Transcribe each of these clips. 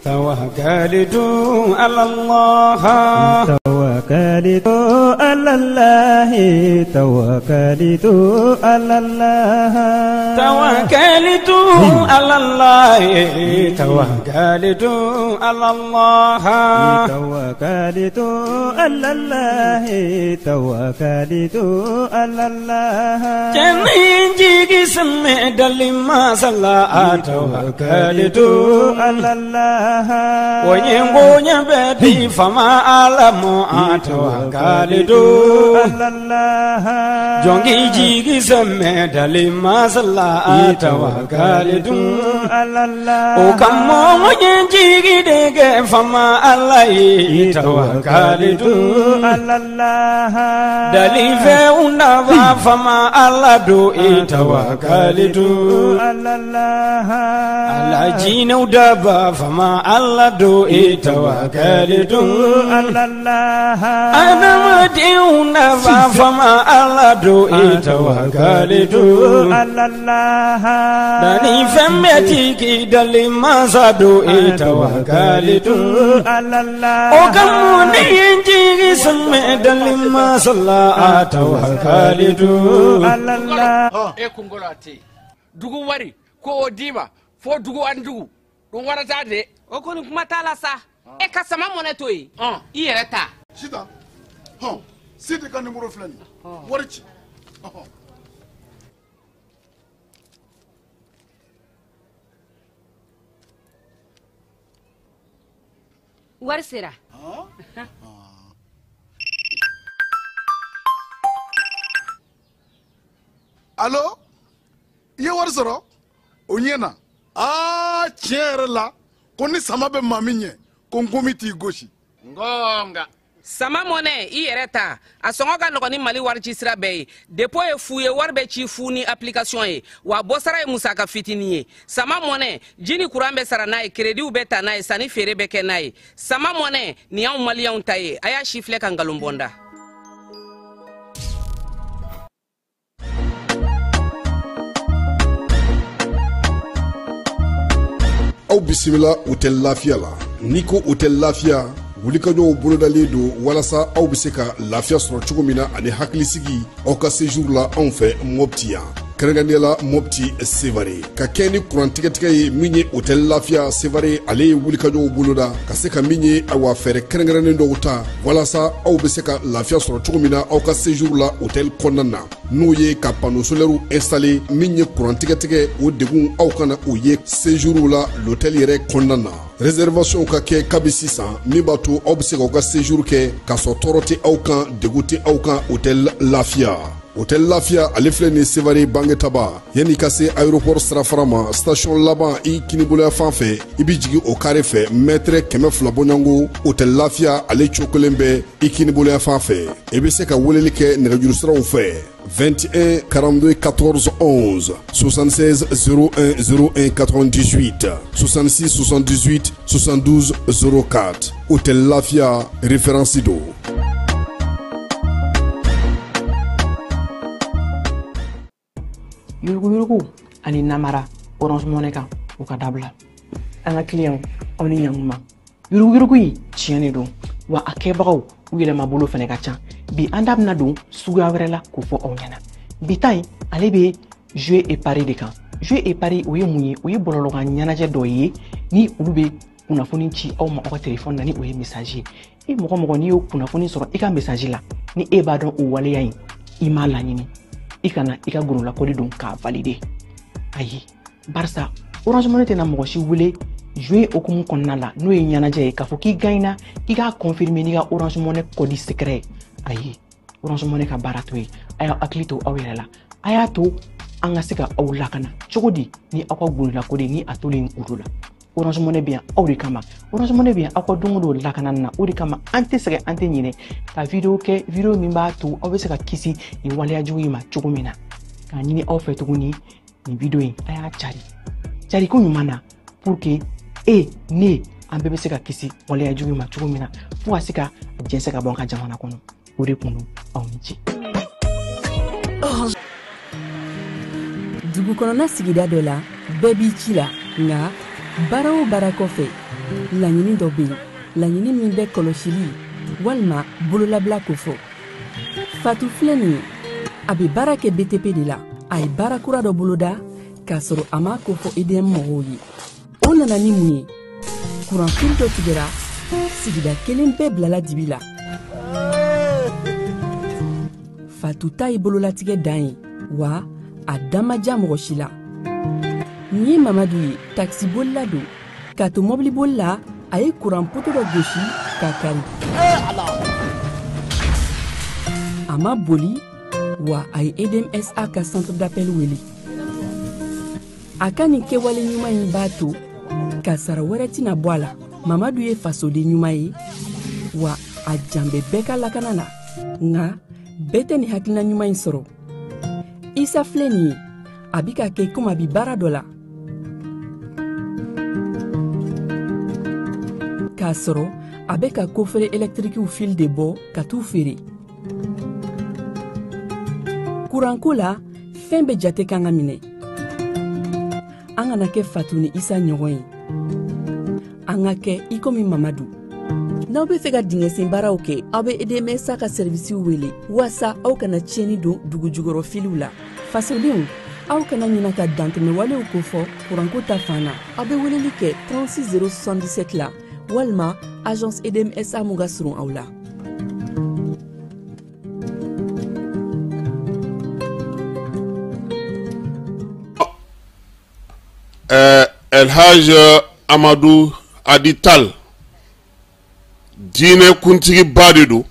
توكلت على الله توكلت على الله توكلت على الله توكلت على الله توكلت على الله توكلت على الله توكلت على الله جنينجي سمع دلما صلى توكلت على الله وينبوني بدي فما أعلم توكلت على الله جونجي جيجي سمع دلما صلى توكلت على الله وكم جيجي دك فما الله توكلت على الله دلي فونا فما الله دو توكلت على الله على جينو دبا فما الله دو توكلت على الله أنا مديونا فما الله دو توكلت على الله دني فمتي دلي ما صدو توكلت على الله وكموني ينجي سمع دلي ما صلى توكلت على الله e kungolati dugu wari ko dima fo dugu andugu dum warata de o koni kuma tala sa e ka sama moneto yi i yere ta sita sita kan numero flani warci war sera allo ye war sɔrɔ o ɲɛna tiɲɛ yɛrɛ la ko ni sama bɛ maa min ɲɛ ko n komi t'i gosi ngonga sama mone i yere ta a songo ka nɔgɔ ni mali wari ci sira bɛɛ ye depo ye fu ye wari bɛ ci fu ni application ye wa bɔsara ye musaka fitini ye sama mone jini kuran bɛ sara n'a ye krediw bɛ ta n'a ye sanni feere bɛ kɛ n'a ye sama mone ni y'anw maliyɛnw ta ye a y'a si filɛ ka ngalon bɔnda aw bisimila hôtel lafiya la n'i ko hôtel lafiya wulikajɔw bolodalen don walasa aw bɛ se ka lafiya sɔrɔ cogo min na ani hakilisigi aw ka séjour la anw fɛ Mopti yan kɛrɛnkɛrɛnnenya la Mopti Sevare ka kɛ ni kurantigɛtigɛ ye min ye hôtel lafiya Sevare ale ye wulikajɔw boloda ka se ka min ye awa fɛɛrɛ kɛrɛnkɛrɛnnen dɔw ta walasa aw bɛ se ka lafiya sɔrɔ cogo min na aw ka séjour la hôtel kɔnɔna na n'o ye ka panneau solaire installé min ye kurantigɛtigɛ o degun aw kana o ye séjour la l'hôtel yɛrɛ kɔnɔna na réservation ka kɛ kabi sisan min b'a to aw bɛ se k'aw ka séjour kɛ k'a sɔrɔ tɔɔrɔ tɛ aw kan degun tɛ aw kan hôtel lafiya hôtel lafiya ale filɛ nin Sevare bangetaba yanni ka se aéroport sirafara ma station laban i kiniboloya fan fɛ i bi jigin o kare fɛ mètre 200 bɔɲango hôtel lafiya ale cokolen bɛ i kiniboloya fan fɛ i bɛ se ka weleli kɛ nɛgɛjuru siraw fɛ 21 42 14 11 76 01 01 98 66 78 72 04 hôtel lafiya référence do. yurugu ani namara Orange Money kan o ka dabila an ka client aw ni ɲankuma yurugu yi tiɲɛ don wa a kɛbagaw u yɛlɛma bolo fɛnɛ ka ca bi an da bɛna don suguya wɛrɛ la k'o fɔ aw ɲɛna bi ta in ale bɛ jeu et pari de kan jeu et pari o ye mun ye o ye bɔlɔlɔkan ɲɛnajɛ dɔ ye ni olu bɛ kunnafoni ci aw ma aw ka téléphone na ni o ye message ye e mɔgɔ n'i y'o kunnafoni sɔrɔ i ka message la ni e b'a dɔn o waleya in i m'a laɲini i kana i ka gorolakɔli don k'a valider ayi barisa Orange Money tɛna mɔgɔ si wele jouer okumu kɔnɔna la n'o ye ɲɛnajɛ ye k'a fɔ k'i gagnera k'i k'a confirmer n'i ka Orange Money code secret ayi Orange Money ka baara to ye a y'a hakili to aw yɛrɛ la a y'a to an ka se ka aw lakana cogo di ni aw ka gorolakɔli ni a tolen kuru la Orange Money bɛ yan aw de kama Orange Money bɛ yan aw ka don o don lakana na o de kama an tɛ sɛgɛn an tɛ ɲinɛ ka video kɛ video min b'a to aw bɛ se ka kisi nin waleya jugu in ma cogo min na k'a ɲini aw fɛ tuguni nin video in a y'a cari ko ɲuman na pour que ne an bɛɛ bɛ se ka kisi waleya jugu in ma cogo min na fo ka se ka jɛnsɛ ka bɔ an ka jamana kɔnɔ o de kun don aw ni ce. dugu kɔnɔna sigida dɔ la bɛɛ b'i ci la nka Bara o bara kɔfɛ laɲini dɔ bɛ yen laɲini min bɛ kɔlɔsili walima bololabila ko fɔ Fatu filɛ nin ye a bɛ baara kɛ BTP de la a ye baara kura dɔ boloda k'a sɔrɔ a ma ko fɔ EDM mɔgɔw ye o nana ni mun ye kuranfili dɔ tigɛra sigida kelen bɛɛ bilala dibi la Fatu ta ye bololatigɛ dan ye wa a dan ma diya mɔgɔ si la nin ye Mamadu ye taxibolila don k'a to mɔbilibolila a ye kuran poto dɔ gosi k'a kari a ma boli wa a ye EDMSA ka centre d'appel wele a ka nin kɛwale ɲuman in b'a to ka sara wɛrɛ tɛna bɔ a la Mamadu ye fasoden ɲuman ye wa a jan bɛ bɛɛ ka lakana na nka bɛɛ tɛ nin hakilina ɲuman in sɔrɔ Isa filɛ nin ye a bi ka kɛ komi a bi baara dɔ la k'a sɔrɔ a bɛ ka kofere électrique fil de bɔ ka t'u feere kuranko la fɛn bɛ jate kan ka minɛ an kana kɛ Fatu ni Isa ɲɔgɔn ye an ka kɛ i komi Mamadu n'aw bɛ fɛ ka dingɛsen baaraw kɛ aw bɛ EDMSA ka servisiw wele walasa aw kana tiɲɛni don dugu jukɔrɔ filiw la fasodenw aw kana ɲina ka dantɛmɛ walew ko fɔ kuranko ta fan na aw bɛ weleli kɛ 36077 la walima agence EDMSA mun ka surun aw la Elhaj Amadou Adital diinɛ kuntigi ba de don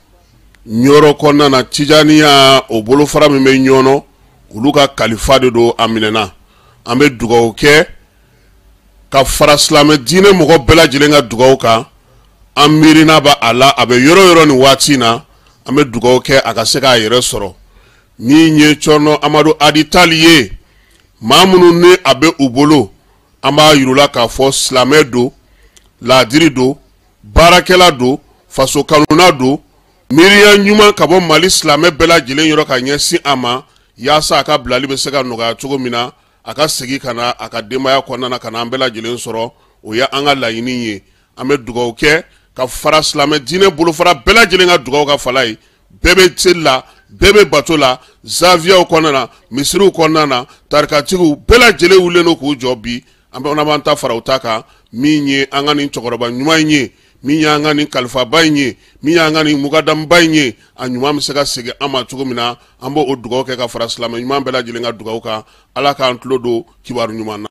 ɲɔrɔ kɔnɔna na Tijaniya o bolofara min bɛ ɲɔnɔ olu ka kalifa de don a minɛna an bɛ dugawu kɛ ka fara silamɛ diinɛ mɔgɔ bɛɛ lajɛlen ka dugawu kan an miirina b'a a la a bɛ yɔrɔ yɔrɔ nin waati in na an bɛ dugawu kɛ a ka se k'a yɛrɛ sɔrɔ min ye Cɔrɔnɔ Amadu Adital ye maa minnu ni a bɛ u bolo an b'a yirula k'a fɔ silamɛ don laadiri don baarakɛla don faso kanuna don miiriya ɲuman ka bɔ Mali silamɛ bɛɛ lajɛlen yɔrɔ ka ɲɛsin a ma yaasa a ka bilali bɛ se ka nɔgɔya cogo min na a ka segin ka na a ka denbaya kɔnɔna na ka na an bɛɛ lajɛlen sɔrɔ o ye an ka laɲini ye an bɛ dugawu kɛ ka fara silamɛ diinɛ bolofara bɛɛ lajɛlen ka dugawu ka fala ye bɛɛ bɛ seli la bɛɛ bɛ bato la zaviyaw kɔnɔna na misiriw kɔnɔna na tarikatigiw bɛɛ lajɛlen wulilen don k'u jɔ bi an b'an ta fara u ta kan min ye an ka nin cɛkɔrɔba ɲuman in ye min y'an ka nin kalifaba in ye min y'an ka nin mukadamba in ye a ɲuman bɛ se ka segin an ma cogo min na an b'o dugawu kɛ ka fara silamɛ ɲuman bɛɛ lajɛlen ka dugawu kan ala k'an tulo don kibaru ɲuman na.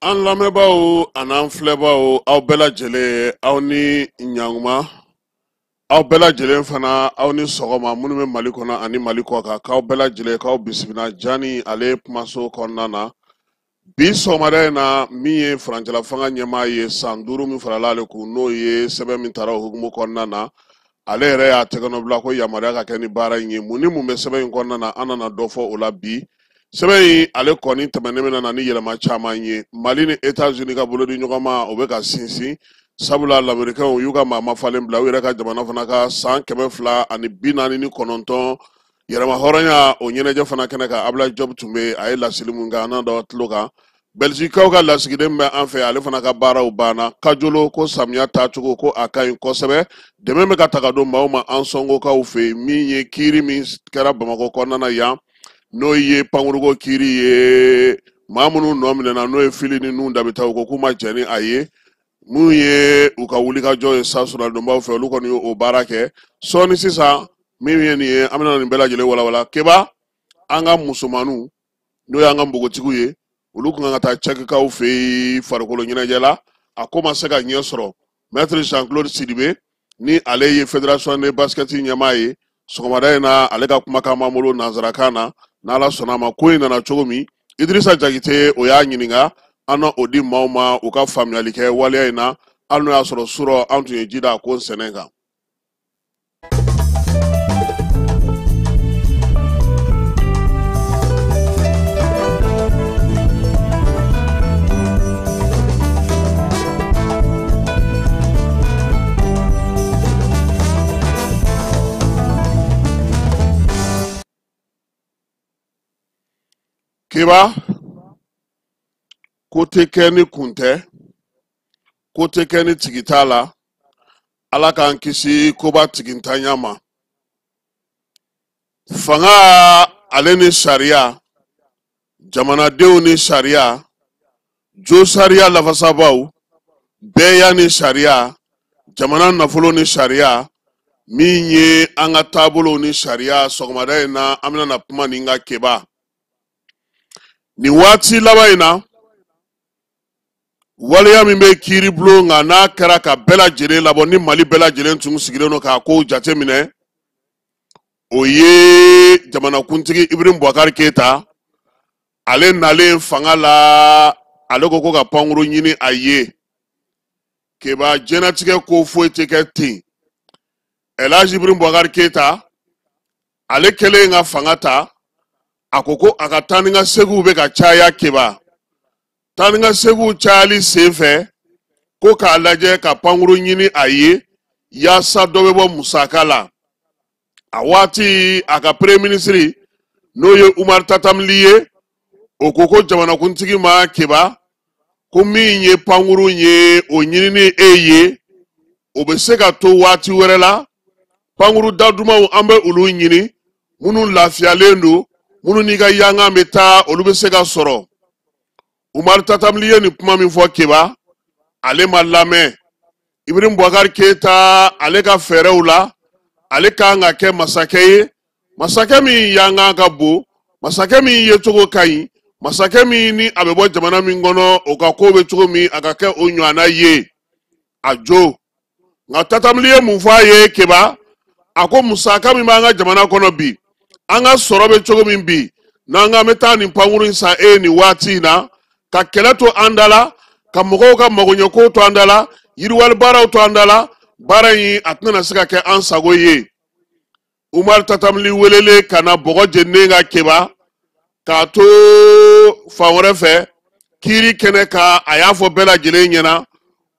An lamɛnbaaw an'an filɛbaaw aw bɛɛ lajɛlen aw ni ɲankuma aw bɛɛ lajɛlen fana aw ni sɔgɔma minnu bɛ Mali kɔnɔ ani Mali kɔ kan k'aw bɛɛ lajɛlen k'aw bisimila Jani ale kumaso kɔnɔna na bi sɔgɔmada in na min ye farancɛla fanga ɲɛmaa ye san 5 min farala ale kun n'o ye sɛbɛn min taara o hukumu kɔnɔna na ale yɛrɛ y'a tɛgɛnɔbila ko yamaruya ka kɛ ni baara in ye mun ni mun bɛ sɛbɛn in kɔnɔna na an nana dɔ fɔ o la bi sɛbɛn in ale kɔni tɛmɛnen bɛ na ni yɛlɛma caman ye Mali ni États-Unis ka bolodi ɲɔgɔn ma o bɛ ka sinsin sabula lamɛrikɛnw y'u ka maa mafalen bila u yɛrɛ ka jamana fana ka san 249 yɛrɛma hɔrɔnya o ɲɛnajɛ fana kɛnɛ kan Ablaye Job tun bɛ a ye laseli mun kɛ an n'a dɔ tulo kan Belgicaw ka lasigiden bɛ an fɛ ale fana ka baaraw banna kajolo ko samiya taacogo ko a ka ɲi kosɛbɛ dɛmɛ bɛ ka taga don maaw ma an sɔngokaw fɛ min ye kiiri min kɛra Bamakɔ kɔnɔna na yan n'o ye pankuruko kiiri ye maa minnu nɔ minɛna n'o ye fili ni nun dabita u ko k'u ma jɛn ni a ye mun ye u ka wulikajɔ ye sa suradonbaw fɛ olu kɔni ye o baara kɛ sɔɔni sisan min ye nin ye an bɛna nin bɛɛ lajɛlen walawala keba an ka musomaninw n'o y'an ka npogotigiw ye olu kun kan ka taa cɛkikaw fɛ yen farikolo ɲɛnajɛ la a ko ma se ka ɲɛ sɔrɔ maître Jean-Claude Sidibe ni ale ye fédération de basket ɲɛmaa ye sɔgɔmada in na ale ka kumakan b'an bolo nanzarakan na n'ala sɔnna a ma ko in nana cogo min Idrissa Jakite o y'a ɲininka an na o di maaw ma u ka faamuyali kɛ waleya in na hali n'o y'a sɔrɔ surɔ an tun ye ji da ko sɛnɛ kan. Keba ko tɛ kɛ ni kun tɛ, ko tɛ kɛ ni tigi t'a la, Ala k'an kisi koba tigintanya ma. Fanga ale ni sariya, jamanadenw ni sariya, jo sariya lafasabaw, bɛɛya ni sariya, jamana nafolo ni sariya, min ye an ka taabolow ni sariya sɔgɔmada in na an bɛna na kuma ni n ka Keba. Ni waati laban in na waleya min bɛ kiiri bulon nka n'a kɛra ka bɛɛ lajɛlen labɔ ni Mali bɛɛ lajɛlen tun sigilen don k'a kow jate minɛ, o ye jamanakuntigi Ibrahim Boubacar Keita. Ale nalen fanga la, ale ko ka pankuru ɲini a ye. Keba jɛnatigɛ ko foyi tɛ kɛ ten. El Hadji Ibrahim Boubacar Keita ale kɛlen ka fanga ta, a ko a ka taa ni ka segiw bɛ ka caya Keba. Taa ni ka segiw cayali senfɛ ko k'a lajɛ ka pankuru ɲini a ye yaasa dɔ bɛ bɔ musaka la. A waati a ka premier ministre n'o ye Umar Tatamli ye, o ko jamanakuntigi ma Keba ko min ye pankuru ye o ɲinini e ye, o bɛ se ka to waati wɛrɛ la. Pankuru dadumaw an bɛ olu ɲini, minnu lafiyalen don, minnu n'i ka yangan bɛ taa olu bɛ se ka sɔrɔ. Umar Tatamli ye ni kuma min fɔ Keba, ale ma lamɛn. Ibrahim Boubacar Keita ale ka fɛɛrɛw la, ale kan ka kɛ masakɛ ye, masakɛ min yangan ka bon, masakɛ min ye cogo ka ɲi, masakɛ min ni a bɛ bɔ jamana min kɔnɔ o ka ko bɛ cogo min a ka kɛ o ɲɔgɔnna ye. A jo nka Tatamli ye mun fɔ a ye Keba, a ko musaka min b'an ka jamana kɔnɔ bi, an ka sɔrɔ bɛ cogo min bi, n'an ka bɛ taa nin pankuru in san ni waati in na, ka kɛlɛ to an da la, ka mɔgɔw ka magoɲɛkow to an da la, yiriwali baaraw to an da la, baara in a tɛna se ka kɛ an sago ye. Umar Tatamli welele ka na bɔgɔ jeninen ka Keba, k'a to fan wɛrɛ fɛ, kiiri kɛnɛ ka a y'a fɔ bɛɛ lajɛlen ɲɛna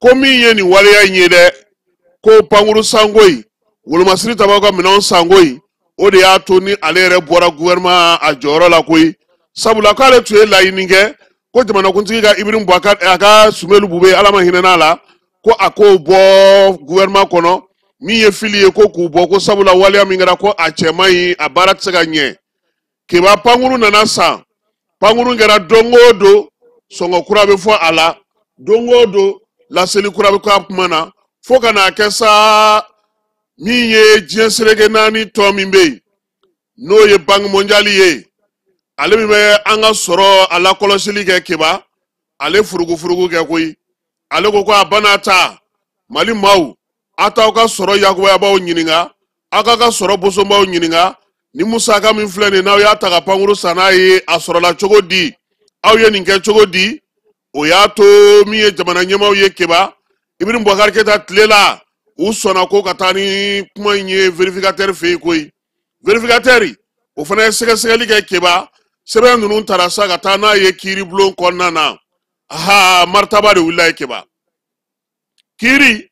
ko min ye nin waleya in ye dɛ, ko pankuru sanko in, wolomasiri tabaw ka minɛnw sanko in, o de y'a to ni ale yɛrɛ bɔra gouvernement a jɔyɔrɔ la koyi. Sabula k'ale tun ye laɲini kɛ ko jamanakuntigi ka Ibrahim Boubacar a ka Sumelu Bube Ala ma hinɛ n'a la, ko a k'o bɔ gouvernement kɔnɔ, min ye fili ye ko k'u bɔ, ko sabula waleya min kɛra ko a cɛ man ɲi, a baara tɛ se ka ɲɛ. Keba pankuru nana san, pankuru kɛra don o don sɔngɔ kura bɛ fɔ a la, don o don laseli kura bɛ k'a kuma na, fo ka n'a kɛ sa min ye diɲɛ seleke naani tɔ min bɛ yen n'o ye Banque mondiale ye, ale min bɛ an ka sɔrɔ a lakɔlɔsili kɛ Keba, ale furugufurugu kɛ koyi. Ale ko a banna ta Mali maaw, a t'aw ka sɔrɔ yakubayabaw ɲininka, aw ka sɔrɔ bosonbaw ɲininka, ni musaka min filɛ nin n'aw y'a ta ka pankuru san n'a ye a sɔrɔla cogo di, aw ye nin kɛ cogo di. O y'a to min ye jamana ɲɛmaaw ye Keba, Ibrahim Boubacar Keita tile la u sɔnna ko ka taa ni kuma in ye vérificateur fɛ yen koyi. Vérificateur o fana ye sɛgɛsɛgɛli kɛ Keba, sɛbɛn ninnu taara sa ka taa n'a ye kiiri bulon kɔnɔna na. Aha, martaba de wulila ye Keba. Kiiri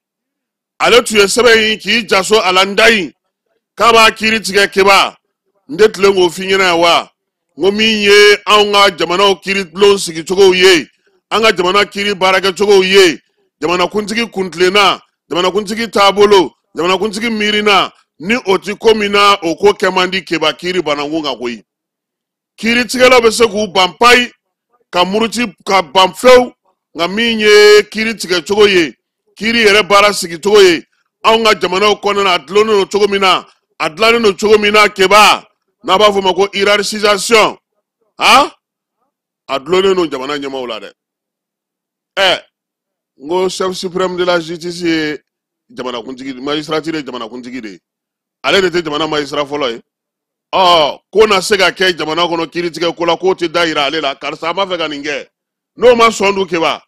ale tun ye sɛbɛn in k'i jaso a la ndayi k'a b'a kiiri tigɛ Keba. N tɛ tilen k'o f'i ɲɛna wa, n ko min ye anw ka jamanaw kiiri bulon sigicogow ye, an ka jamana kiiri baarakɛcogow ye, jamanakuntigi kuntilenna, jamanakuntigi taabolo, jamanakuntigi miirina, ni o ti ko min na o ko kɛ man di Keba kiiri banakun kan koyi. Kiiri tigɛlaw bɛ se k'u ban payi ka muruti ka ban fewu, nka min ye kiiri tigɛcogo ye, kiiri yɛrɛ baara sigicogo ye, anw ka jamanaw kɔnɔna a dilannen don cogo min na, a dilannen don cogo min na Keba, n'a b'a fɔ ma ko hiérarchisation, a dilannen don jamana ɲɛmaaw la dɛ. N ko chef suprême de la justice ye jamanakuntigi, magistrature ye jamanakuntigi de ye, ale de tɛ jamana magistrat fɔlɔ ye. Ko na se ka kɛ jamana kɔnɔ kiiritigɛ ko la k'o tɛ da yira ale la, karisa an b'a fɛ ka nin kɛ, n'o ma sɔn dun Keba,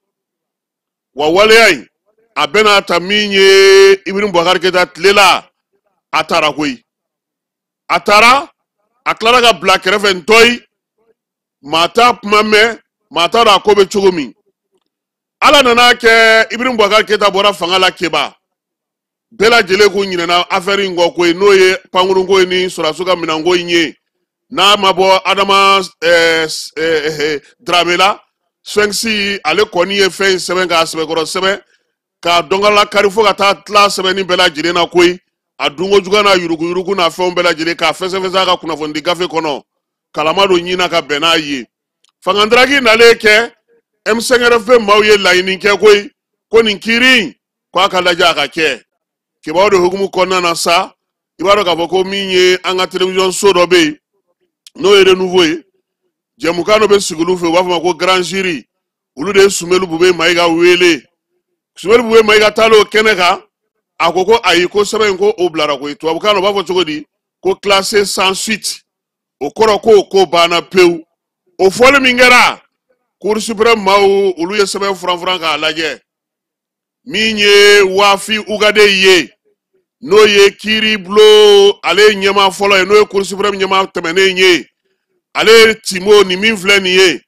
wa waleya in a bɛna ta min ye Ibrahim Boubacar Keita tile la a taara koyi a taara a tilara ka bila kɛrɛfɛ ntɔyi maa t'a kuma mɛn maa t'a dɔn a ko bɛ cogo min ala nana kɛ Ibrahim Boubacar Keita bɔra fanga la Keba bɛɛ lajɛlen ko ɲinɛna affaire in kɔ ko ye n'o ye pankuru ko ye ni sɔrɔdaso ka minɛn ko in ye n'a ma bɔ Adama Dramé la Swenksi ale kɔni ye fɛn in sɛbɛn k'a sɛbɛkɔrɔ sɛbɛn k'a dɔnkala kari fo ka taa tila sɛbɛnni bɛɛ lajɛlen na koyi a dunko juguya n'a yuruguyurugu n'a fɛnw bɛɛ lajɛlen k'a fɛsɛfɛsɛ a ka kunnafoni di gafe kɔnɔ kalama don ɲina ka bɛn n'a ye fangandraki nalen kɛ M5RFP maaw ye laɲini kɛ koyi ko nin kiiri ko a ka lajɛ a ka kɛ kibaw de hukumu kɔnɔna na sa i b'a dɔn k'a fɔ ko min ye an ka télévision so dɔ bɛ yen n'o ye renouveau ye jɛmukan dɔ bɛ sigi olu fɛ u b'a fɔ ma ko grand jury olu de ye Sumelu Bube Mayiga wele Sumelu Bube Mayiga taalen o kɛnɛ kan a ko ayi ko sɛbɛn in ko o bilara koyi tubabukan na u b'a fɔ cogo di ko classé sans suite o kɔrɔ ko banna pewu o fɔli min kɛra Cour suprême maaw olu ye sɛbɛn furanfuran k'a lajɛ min ye Wafi Ugade ye n'o ye Kiiribulon ale ɲɛma fɔlɔ ye n'o ye Cour suprême ɲɛma tɛmɛnen ye ale Timo ni min filɛ nin ye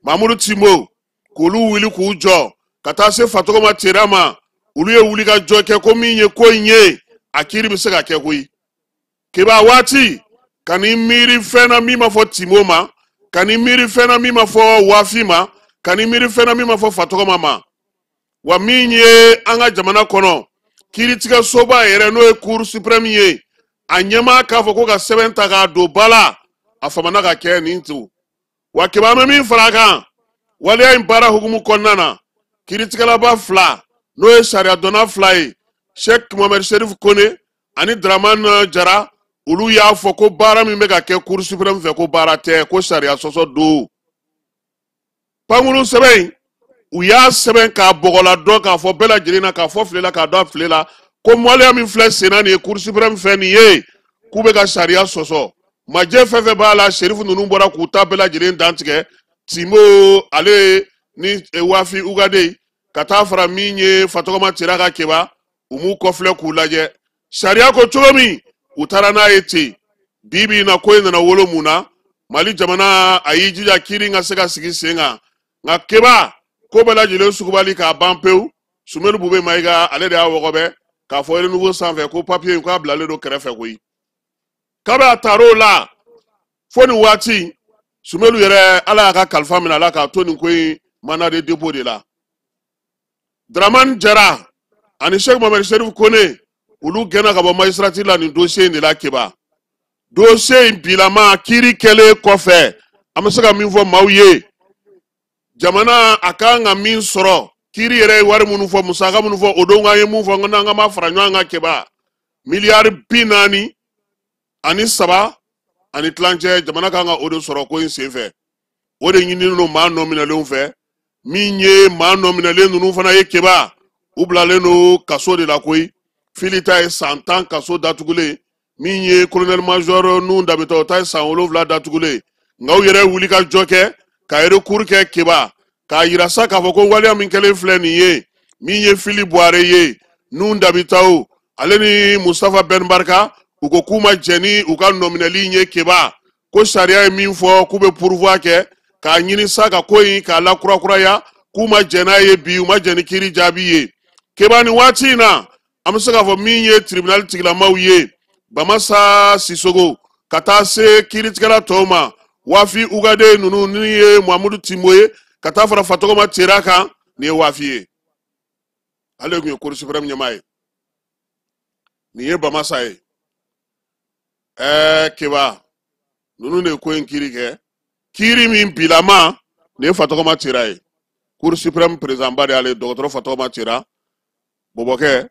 Mamudu Timo k'olu wuli k'u jɔ ka taa se Fatɔgɔma Tera ma olu ye wuli ka jɔ kɛ ko min ye ko in ye a kiiri bɛ se ka kɛ koyi Keba waati ka ni miiri fɛn na min ma fɔ Timo ma ka ni miiri fɛn na min ma fɔ Wafi ma ka ni miiri fɛn na min ma fɔ Fatɔgɔma ma wa min ye an ka jamana kɔnɔ kiiritigɛ soba yɛrɛ n'o ye Cour suprême ye a ɲɛma k'a fɔ ko ka sɛbɛn ta k'a don ba la a famana ka kɛ nin tu wa Keba bɛ min fara a kan waleya in baara hukumu kɔnɔna na kiiritigɛlaba fila n'o ye sariya dɔnna fila ye Sheikh Mohamed Sherif Kone ani Dramane Jara olu y'a fɔ ko baara min bɛ ka kɛ Cour suprême fɛ ko baara tɛ ko sariya sɔsɔ don pankuru sɛbɛn u y'a sɛbɛn k'a bɔgɔla dɔn k'a fɔ bɛɛ lajɛlen na k'a fɔ file la k'a dɔn a file la ko waleya min filɛ senna nin ye Cour suprême fɛ nin ye k'u bɛ ka sariya sɔsɔ majɛ fɛn fɛn b'a la Sherifu ninnu bɔra k'u ta bɛɛ lajɛlen dantigɛ Timo ale ni Wafi Ugade ka taa fara min ye Fatɔgɔma Tera ka Keba u m'u kɔfilɛ k'u lajɛ sariya ko cogo min u taara n'a ye ten bibi na ko in nana wolo mun na Mali jamana a y'i jija kiiri ka se ka sigi sen kan nka Keba ko bɛɛ lajɛlen sugubali k'a ban pewu Sumelu Bube Mayiga ale de y'a wɔgɔbɛ k'a fɔ renouveau sanfɛ ko papier in k'a bilalen don kɛrɛfɛ koyi k'a bɛ a taar'o la fo nin waati Sumelu yɛrɛ ala y'a ka kalifa minɛ a la k'a to nin ko in mandat de dépôt de la Dramane Jara ani Sheikh Mohamed Sherif Kone olu gɛnna ka bɔ magistrature la nin dossier in de la Keba dossier in bilama kiiri kɛlen kɔfɛ an bɛ se ka min fɔ maaw ye jamana a kan ka min sɔrɔ kiiri yɛrɛ ye wari minnu fɔ musaka minnu fɔ o don an ye mun fɔ n'an ka ma fara ɲɔgɔn kan Keba miliyari 43 ani tilancɛ jamana kan ka o de sɔrɔ ko in senfɛ o de ɲininen don maa nɔminɛlenw fɛ min ye maa nɔminɛlen ninnu fana ye Keba u bilalen don kaso de la koyi fili ta ye san 10 kaso datugulen min ye colonel major Nuhu Danbɛtɛ o ta ye san 7 datugulen nka u yɛrɛ wuli ka jɔ kɛ ka recours kɛ Keba k'a yira sa k'a fɔ ko waleya min kɛlen filɛ nin ye min ye Fili Buhare ye Nuhu Danbɛtɛ ale ni Mustafa Ben Barka u ko k'u ma jɛn ni u ka nɔminɛli ye Keba ko sariya ye min fɔ k'u bɛ pourvoi kɛ k'a ɲini sa ka ko in k'a la kurakuraya k'u ma jɛn n'a ye bi u ma jɛn ni kiiri jaabi ye Keba nin waati in na an bɛ se k'a fɔ min ye tribunal tigilamaw ye Bamasa Sisoko ka taa se kiiritigɛla tɔw ma Wafi Ugade ninnu ni ye Mamudu Timo ye ka taa fara Fatɔgɔma Tera kan nin ye Wafi ye ale tun ye Cour suprême ɲɛmaa ye nin ye Bamasa ye Keba ninnu de ye ko in kiiri kɛ kiiri min bilama nin ye Fatɔgɔma Tera ye Cour suprême président ba de y'ale dɔgɔtɔrɔ Fatɔgɔma Tera bɔbɔkɛ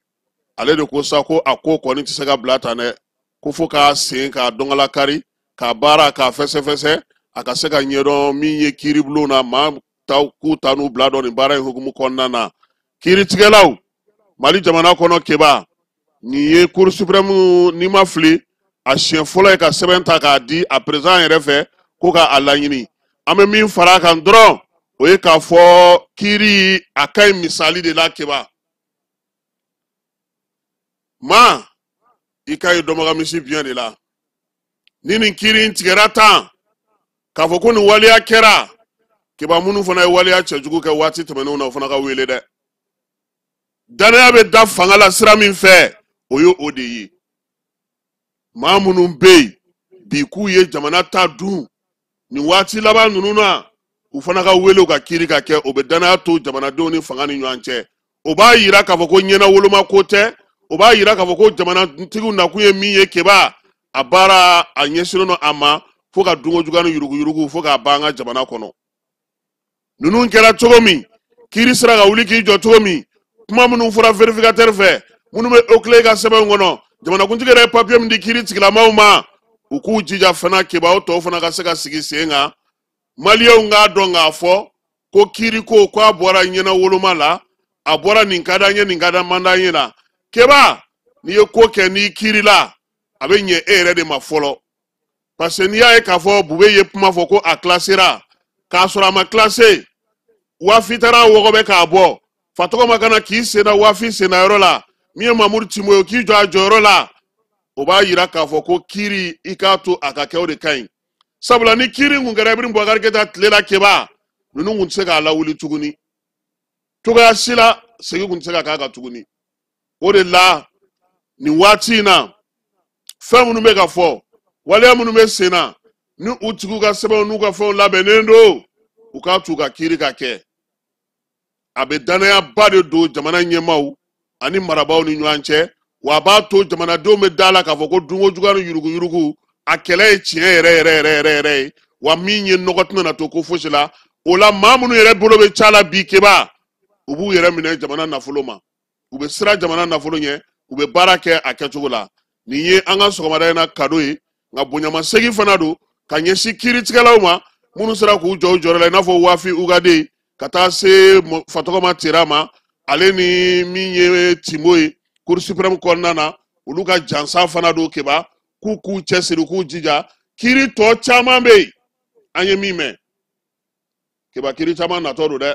ale de ko sa ko a ko kɔni tɛ se ka bila tan dɛ ko fo k'a sen k'a dɔngala kari k'a baara k'a fɛsɛfɛsɛ a ka se ka ɲɛdɔn min ye kiiribulon na maa k'u ta n'u bila dɔn nin baara in hukumu kɔnɔna na kiiritigɛlaw Mali jamana kɔnɔ Keba nin ye Cour suprême n'i ma fili a siɲɛ fɔlɔ ye ka sɛbɛn ta k'a di a président yɛrɛ fɛ ko k'a laɲini an bɛ min fara a kan dɔrɔn o ye k'a fɔ kiiri a ka ɲi misali de la Keba ma i ka ye dɔmɔga misi biɲɛ de la ni nin kiiri in tigɛra tan k'a fɔ ko nin waleya kɛra kiba minnu fana ye waleya cɛjugu kɛ waati tɛmɛnenw na o fana ka wele dɛ danaya bɛ da fanga la sira min fɛ o ye o de ye maa minnu bɛ yen bi k'u ye jamana ta dun nin waati laban ninnu na u fana ka wele u ka kiiri ka kɛ o bɛ danaya to jamanadenw ni fanga ni ɲɔgɔn cɛ o b'a yira k'a fɔ ko ɲɛna woloma ko tɛ o b'a yira k'a fɔ ko jamanatigiw nakun ye min ye keba a baara a ɲɛsinnen don a ma fo ka dunkojugu ni yuruguyurugu fo k'a ban an ka jamana kɔnɔ ninnu kɛra cogo min kiiri sera ka wuli k'i jɔ cogo min kuma minnu fɔra verificateur fɛ minnu bɛ oclé ka sɛbɛnw kɔnɔ jamanakuntigi yɛrɛ ye papier min di kiiri tigilamaw ma u k'u jija fana kebaw tɔw fana ka se ka sigi sen kan maliyɛnw k'a dɔn k'a fɔ ko kiiri ko k'a bɔra ɲɛna woloma la a bɔra nin ka d'an ye nin ka d'an man d'an ye la keba n'i ye ko kɛ n'i kiiri la a bɛ ɲɛ e yɛrɛ de ma fɔlɔ parce que n'i y'a ye k'a fɔ bube ye kuma fɔ ko a classera k'a sɔrɔ a ma classé wafi taara wɔgɔbɛ k'a bɔ fa tɔgɔ ma kana k'i senna wafi senna yɔrɔ la min ye Mamudu Timo ye k'i jɔ a jɔyɔrɔ la o b'a yira k'a fɔ ko kiiri i k'a to a ka kɛ o de ka ɲi sabula ni kiiri kun kɛra Ibrahim Boubacar Keïta tile la keba ninnu kun tɛ se k'a lawuli tuguni cogoya si la segin kun tɛ se ka k'a kan tuguni o de la nin waati in na fɛn minnu bɛ ka fɔ waleya minnu bɛ sen na ni u tigiw ka sɛbɛnw n'u ka fɛnw labɛnnen don u k'a t'u ka kiiri ka kɛ a bɛ danayaba de don jamana ɲɛmaaw ani marabaaw ni ɲɔgɔn cɛ wa a b'a to jamanadenw bɛ da la k'a fɔ ko dunkojugu ni yuruguyurugu a kɛlɛ ye tiɲɛ yɛrɛ ye wa min ye nɔgɔ tɛna na to ko fosi la o la maa minnu yɛrɛ bolo bɛ ca la bi keba u b'u yɛrɛ minɛ jamana nafolo ma u bɛ siran jamana nafolo ɲɛ u bɛ baara kɛ a kɛcogo la nin ye an ka sɔgɔmada in na kado ye nka bonyamasegin fana don ka ɲɛsin kiiritigɛlaw ma minnu sera k'u jɔ u jɔyɔrɔ la i n'a fɔ Wafi Ugade ka taa se Fatɔgɔma Tera ma ale ni min ye Timo ye Cour suprême kɔnɔna na olu ka jansa fana don keba k'u k'u cɛsiri k'u jija kiiri tɔ caman bɛ yen an ye min mɛn keba kiiri caman natɔ don dɛ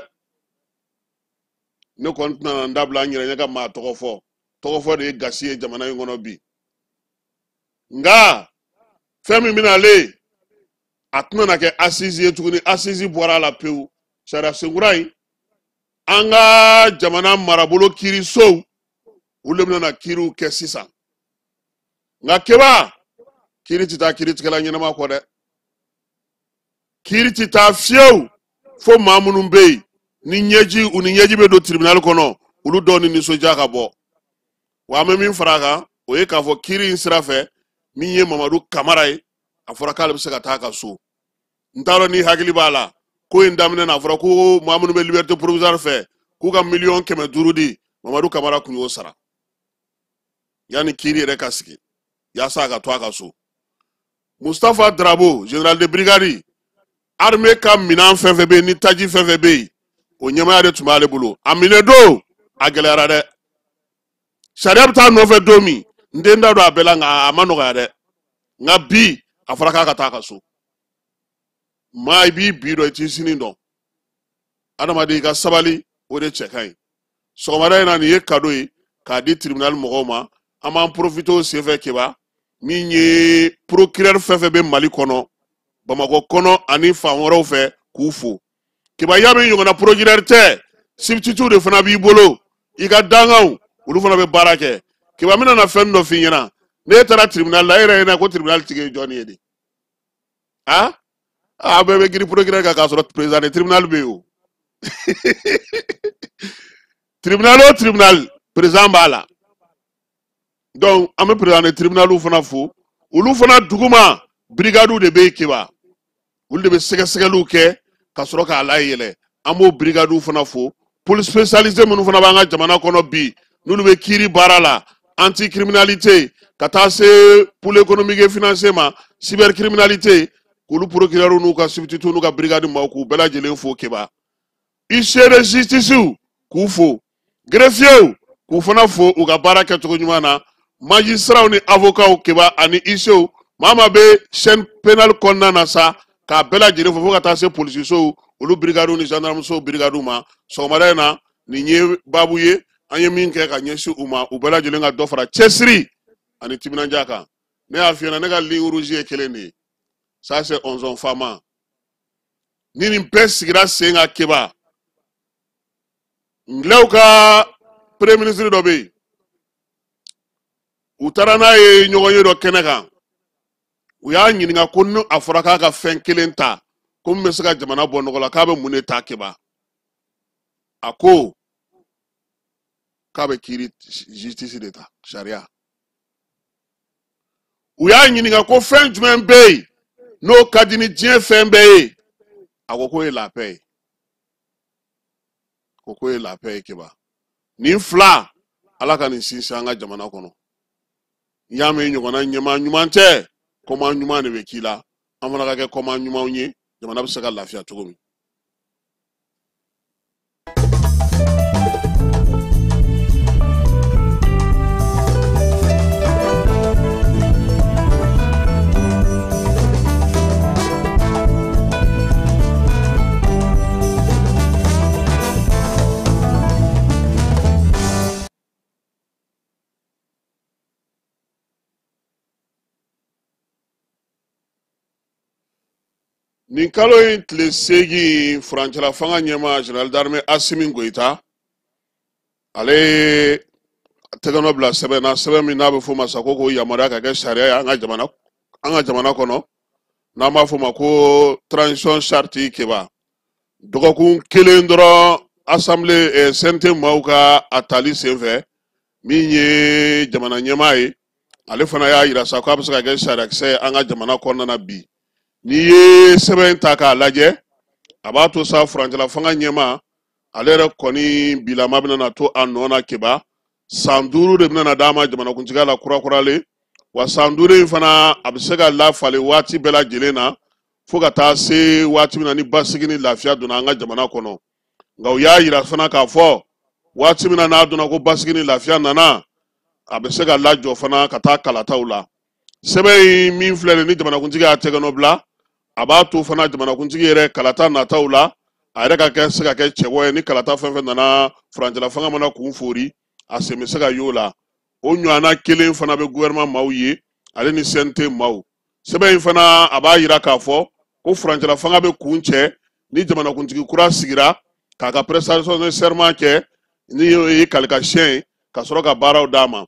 ne kɔni tɛna n dabila n yɛrɛ ɲɛ ka maa tɔgɔ fɔ de ye gasi ye jamana in kɔnɔ bi nka fɛn min bɛna ale a tɛna na kɛ assise ye tuguni assise bɔra a la pewu sariya senkura in an ka jamana marabolo kiiri sow olu de bɛna na kiiriw kɛ sisan nka keba kiiri tɛ taa kiiritigɛla ɲɛnama kɔ dɛ kiiri tɛ taa fiyewu fo maa minnu bɛ yen ni ɲɛji bɛ don tribunal kɔnɔ olu dɔw ni nisɔndiya ka bɔ wa an bɛ min fara a kan o ye k'a fɔ kiiri in sira fɛ min ye Mamadu Kamara ye a fɔra k'ale bɛ se ka taa a ka so n t'a dɔn ni hakili b'a la ko in daminɛ na a fɔra ko maa minnu bɛ liberté provisoire fɛ k'u ka 500,000 di Mamadu Kamara kun y'o sara yanni kiiri yɛrɛ ka sigi yaasa a ka to a ka so Mustapha Darabo général de brigade armée ka minɛn fɛn fɛn bɛ yen ni taji fɛn fɛn bɛ yen o ɲɛmaaya de tun b'ale bolo a minɛ don a gɛlɛyara dɛ sariya bɛ taa nɔfɛ don min n den da don a bɛɛ la nka a ma nɔgɔya dɛ nka bi a fɔra k'a ka taa a ka so maa i b'i bi dɔn i t'i sini dɔn adamaden i ka sabali o de cɛ ka ɲi sɔgɔmada in na nin ye kado ye k'a di tribunal mɔgɔw ma an b'an profiter o senfɛ keba min ye procureur fɛn fɛn bɛ Mali kɔnɔ Bamakɔ kɔnɔ ani fan wɛrɛw fɛ k'u fo keba ya min ɲɔgɔnna procureur tɛ substitut de fana b'i bolo i ka dangaw olu fana bɛ baara kɛ keba mina na fɛn dɔ f'i ɲɛna ne taara tribunal la e yɛrɛ ɲɛna ko tribunal tigi ye jɔn ye de a bɛɛ bɛ giri procureur kan k'a sɔrɔ président de tribunal bɛ yen o tribunal o tribunal président b'a la donc an bɛ président de tribunal fana fo olu fana duguma brigade de bɛ yen keba olu de bɛ sɛgɛsɛgɛliw kɛ ka sɔrɔ k'a layɛlɛ an b'o brigade fana fo police spécialisée minnu fana b'an ka jamana kɔnɔ bi n'olu bɛ kiiri baara la anti criminalité ka taa se pôle économique et financier ma cybercriminalité k'olu procureur n'u ka substitut n'u ka brigade maaw k'u bɛɛ lajɛlen fo keba huissier de justice k'u fo greffier k'u fana fo u ka baara kɛcogo ɲuman na magistrat ni avocat keba ani huissier maa maa bɛ chaîne pénale kɔnɔna na sa k'a bɛɛ lajɛlen fo ka taa se policiers olu brigade ni gendarme brigade ma sɔgɔmada in na nin ye baabu ye an ye min kɛ ka ɲɛsin u ma u bɛɛ lajɛlen ka dɔ fara cɛsiri ani timinandiya kan ne y'a f'i ɲɛna ne ka ligne rouge ye kelen de ye ça c'est Onzon Fama ni nin bɛɛ sigira sen ka keba Ngilɛw ka premier ministre dɔ bɛ yen u taara n'a ye ɲɔgɔn ye dɔ kɛnɛ kan u y'a ɲininka ko ni a fɔra k'a ka fɛn kelen ta ko min bɛ se ka jamana bɔ nɔgɔ la k'a bɛ mun de ta keba a ko k'a bɛ kiiri justice de ta sariya u y'a ɲininka ko fɛn jumɛn bɛ yen n'o ka di ni diɲɛ fɛn bɛɛ ye a ko k'o ye la paix ye ko k'o ye la paix ye keba nin fila ala ka nin sinsin an ka jamana kɔnɔ n'i y'a mɛn ɲɔgɔnna ɲɛmaa ɲuman tɛ kɔmaa ɲuman de bɛ k'i la an fana ka kɛ kɔmaa ɲumanw ye jamana bɛ se ka lafiya cogo min. Nin kalo in tile 8 furancɛla fanga ɲɛma Général d'armée Assimi Goïta ale tɛgɛnɔ bila sɛbɛn na sɛbɛn min n'a bɛ fɔ ma sa ko yamaruya ka kɛ sariya ye an ka jamana kɔnɔ n'an b'a fɔ ma ko transition charte keba dɔgɔkun kelen dɔrɔn assemblée CNT maaw ka a tali senfɛ min ye jamana ɲɛmaa ye ale fana y'a yira sa ko a bɛ se ka kɛ sariyakisɛ ye an ka jamana kɔnɔna na bi. N'i ye sɛbɛn ta k'a lajɛ a b'a to sa furancɛla fanga ɲɛma ale yɛrɛ kɔni bilama bɛna na to a nɔ na keba san 5 de bɛna na d'a ma jamanakuntigiya la kurakuralen wa san 5 in fana a bɛ se ka lafalen waati bɛɛ lajɛlen na fo ka taa se waati min na ni basigi ni lafiya donna an ka jamana kɔnɔ nka u y'a yira fana k'a fɔ waati min na n'a donna ko basigi ni lafiya nana a bɛ se ka lajɔ fana ka taa kalataw la sɛbɛn in min filɛ nin ni jamanakuntigi y'a tɛgɛnɔ bila a b'a to fana jamanakuntigi yɛrɛ kalata nataw la a yɛrɛ ka se ka kɛ cɛbɔ ye ni kalata fɛn fɛn nana furancɛla fanga mana kun fori a sen bɛ se ka y'o la o ɲɔgɔnna kelen fana bɛ gouvernement maaw ye ale ni CNT maaw sɛbɛn in fana a b'a yira k'a fɔ ko furancɛla fanga bɛ kun cɛ ni jamanakuntigi kura sigira k'a ka prestation de serment kɛ ni ye kalikasiyɛn ye ka sɔrɔ ka baaraw d'a ma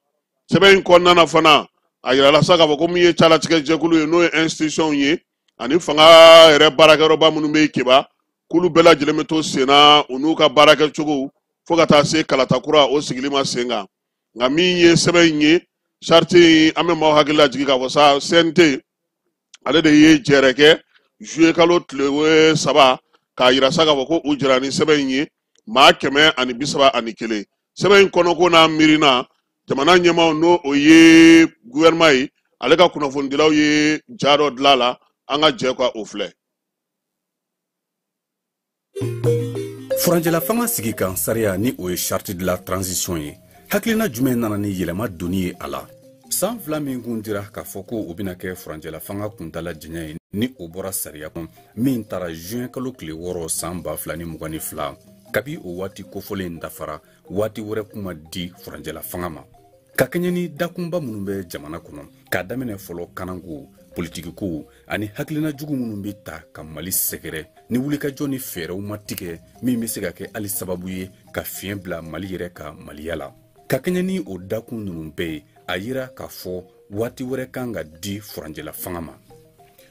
sɛbɛn in kɔnɔna na fana a yirala sa k'a fɔ ko min ye calatigɛ jɛkulu ye n'o ye institution ye ani fanga yɛrɛ baarakɛyɔrɔba minnu bɛ keba k'olu bɛɛ lajɛlen bɛ to sen na u n'u ka baarakɛcogo fo ka taa se kalatakura o sigili ma sen kan nka min ye sɛbɛn in ye charte in an bɛ maaw hakili lajigi k'a fɔ sa CNT ale de ye jɛɛrɛ kɛ juillet kalo tile 3 k'a yira sa k'a fɔ ko u jɛra ni sɛbɛn in ye maa 131 sɛbɛn in kɔnɔ ko n'a miirina jamana ɲɛmaaw n'o o ye gouvernement ye ale ka kunnafonidilaw ye ja dɔ dilan la an ka jɛ ka o filɛ. furancɛla fanga sigi kan sariya ni o ye charte de la transition ye hakilina jumɛn nana ni yɛlɛma donni ye a la san 2 min kun dira k'a fɔ ko o bɛna kɛ furancɛla fanga kuntala jɛnya ye ni o bɔra sariya kɔnɔ min taara juin kalo tile 6 san 2022 kabi o waati kofɔlen dafara waati wɛrɛ kuma di furancɛla fanga ma ka kɛɲɛ ni dakunba minnu bɛ jamana kɔnɔ k'a daminɛ fɔlɔ kananko politiki ko ani hakilina jugu minnu bɛ ta ka Mali sɛgɛrɛ ni wulikajɔ ni fɛɛrɛw ma tigɛ min bɛ se ka kɛ hali sababu ye ka fiɲɛ bila Mali yɛrɛ ka Maliya la ka kɛɲɛ ni o dakun ninnu bɛɛ ye a yira k'a fɔ waati wɛrɛ kan ka di furancɛla fanga ma